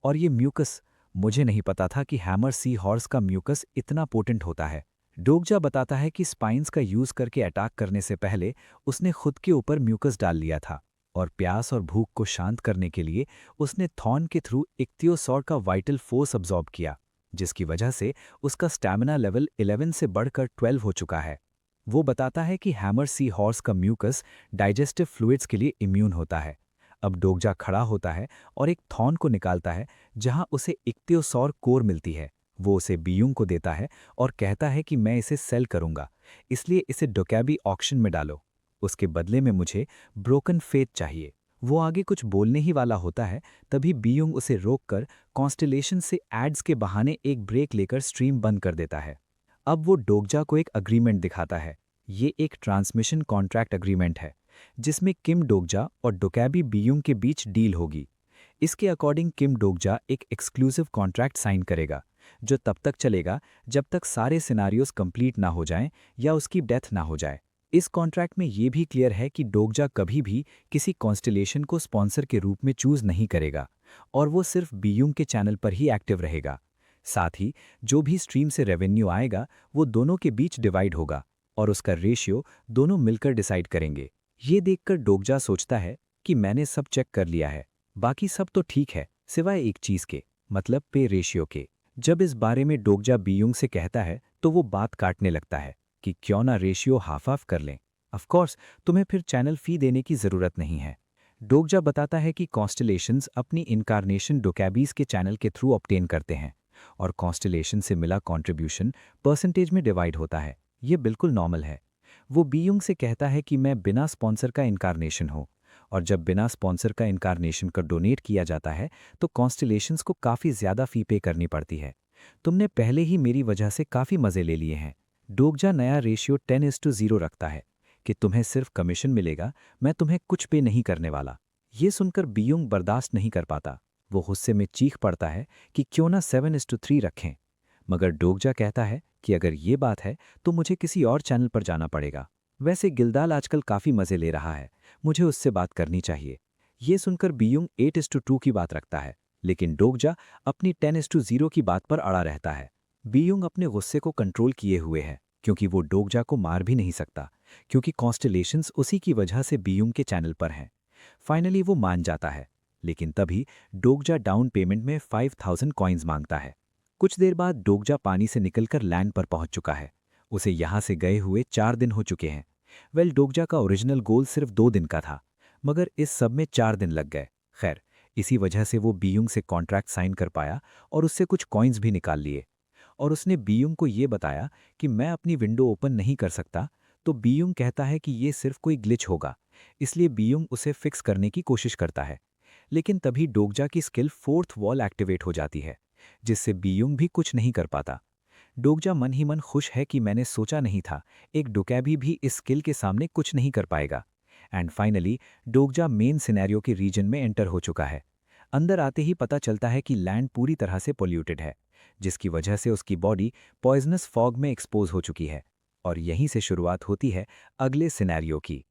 S3: और ये म्यूकस, मुझे नहीं पता था कि हैमर सी हॉर्स का म्यूकस इतना पोटेंट होता है। डोगजा बताता है कि स्पाइन्स का यूज करके अटैक करने से पहले उसने खुद के ऊपर म्यूकस डाल लिया था और प्यास और भूख को शांत करने के लिए उसने थॉर्न के थ्रू इक्तियोसॉर का वाइटल फोर्स अब्जॉर्ब किया, जिसकी वजह से उसका स्टैमिना लेवल 11 से बढ़कर 12 हो चुका है। वो बताता है कि हैमर सी हॉर्स का म्यूकस डाइजेस्टिव फ्लूइड्स के लिए इम्यून होता है। अब डोगजा खड़ा होता है और एक थॉर्न को निकालता है जहां उसे इक्तियोसॉर कोर मिलती है। वो उसे बीयुंग को देता है और कहता है कि मैं इसे सेल करूंगा, इसलिए इसे डोकैबी ऑक्शन में डालो। उसके बदले में मुझे ब्रोकन फेथ चाहिए। वो आगे कुछ बोलने ही वाला होता है, तभी बीयुंग उसे रोककर कॉन्स्टेलेशन से एड्स के बहाने एक ब्रेक लेकर स्ट्रीम बंद कर देता है। अब वो डोगजा को एक अग्रीमेंट दिखाता है। ये एक ट्रांसमिशन कॉन्ट्रैक्ट अग्रीमेंट है जिसमें किम डोगजा और डोकैबी बीयुंग के बीच डील होगी। इसके अकॉर्डिंग किम डोगजा एक एक्सक्लूसिव कॉन्ट्रैक्ट साइन करेगा जो तब तक चलेगा जब तक सारे सिनारियोज कंप्लीट ना हो जाएं या उसकी डेथ ना हो जाए। इस कॉन्ट्रैक्ट में ये भी क्लियर है कि डोगजा कभी भी किसी कॉन्स्टेलेशन को स्पॉन्सर के रूप में चूज नहीं करेगा और वो सिर्फ बीयुंग के चैनल पर ही एक्टिव रहेगा। साथ ही जो भी स्ट्रीम से रेवेन्यू आएगा वो दोनों के बीच डिवाइड होगा और उसका रेशियो दोनों मिलकर डिसाइड करेंगे। ये देखकर डोगजा सोचता है कि मैंने सब चेक कर लिया है, बाकी सब तो ठीक है सिवाय एक चीज के, मतलब पे रेशियो के। जब इस बारे में डोगजा बीयुंग से कहता है तो वो बात काटने लगता है कि क्यों ना रेशियो हाफ हाफ कर लें, ऑफ कोर्स तुम्हें फिर चैनल फी देने की जरूरत नहीं है। डोगजा बताता है कि कॉन्स्टेलेशंस अपनी इनकारनेशन डोकैबीज के चैनल के थ्रू ऑब्टेन करते हैं और कॉन्स्टेलेशन से मिला कंट्रीब्यूशन परसेंटेज में डिवाइड होता है। ये बिल्कुल नॉर्मल है। वो बीयुंग से कहता है कि मैं बिना स्पॉन्सर का इनकारनेशन हूँ और जब बिना स्पॉन्सर का इनकारनेशन का डोनेट किया जाता है तो कॉन्स्टेलेशंस को काफ़ी ज़्यादा फ़ी पे करनी पड़ती है। तुमने पहले ही मेरी वजह से काफ़ी मज़े ले लिए हैं। डोगजा नया रेशियो 10:0 रखता है कि तुम्हें सिर्फ कमीशन मिलेगा, मैं तुम्हें कुछ पे नहीं करने वाला। ये सुनकर बीयुंग बर्दाश्त नहीं कर पाता। वो गुस्से में चीख पड़ता है कि क्यों ना 7:3 रखें, मगर डोगजा कहता है कि अगर ये बात है तो मुझे किसी और चैनल पर जाना पड़ेगा। वैसे गिल्दाल आजकल काफ़ी मज़े ले रहा है, मुझे उससे बात करनी चाहिए। ये सुनकर बीयुंग 8:2 की बात रखता है, लेकिन डोगजा अपनी 10:0 की बात पर अड़ा रहता है। बीयुंग अपने गुस्से को कंट्रोल किए हुए है क्योंकि वो डोगजा को मार भी नहीं सकता, क्योंकि कॉन्स्टेलेशंस उसी की वजह से बीयुंग के चैनल पर हैं। फाइनली वो मान जाता है, लेकिन तभी डोगजा डाउन पेमेंट में 5000 कॉइन्स मांगता है।
S4: कुछ देर बाद डोगजा पानी से निकलकर लैंड पर पहुंच चुका है। उसे यहां से गए हुए 4 दिन हो चुके हैं। डोगजा का ओरिजिनल गोल सिर्फ 2 दिन का था, मगर इस सब में 4 दिन लग गए। खैर, इसी वजह से वो बीयुंग से कॉन्ट्रैक्ट साइन कर पाया और उससे कुछ कॉइन्स भी निकाल लिए। और उसने बीयुंग को ये बताया कि मैं अपनी विंडो ओपन नहीं कर सकता, तो बीयुंग कहता है कि ये सिर्फ कोई ग्लिच होगा, इसलिए बीयुंग उसे फिक्स करने की कोशिश करता है। लेकिन तभी डोगजा की स्किल 4th वॉल एक्टिवेट हो जाती है, जिससे बीयुंग भी कुछ नहीं कर पाता। डोगजा मन ही मन खुश है कि मैंने सोचा नहीं था एक डुकैबी भी इस स्किल के सामने कुछ नहीं कर पाएगा। एंड फाइनली डोगजा मेन सिनेरियो के रीजन में एंटर हो चुका है। अंदर आते ही पता चलता है कि लैंड पूरी तरह से पोल्यूटेड है, जिसकी वजह से उसकी बॉडी पॉइजनस फॉग में एक्सपोज हो चुकी है। और यहीं से शुरुआत होती है अगले सिनेरियो की।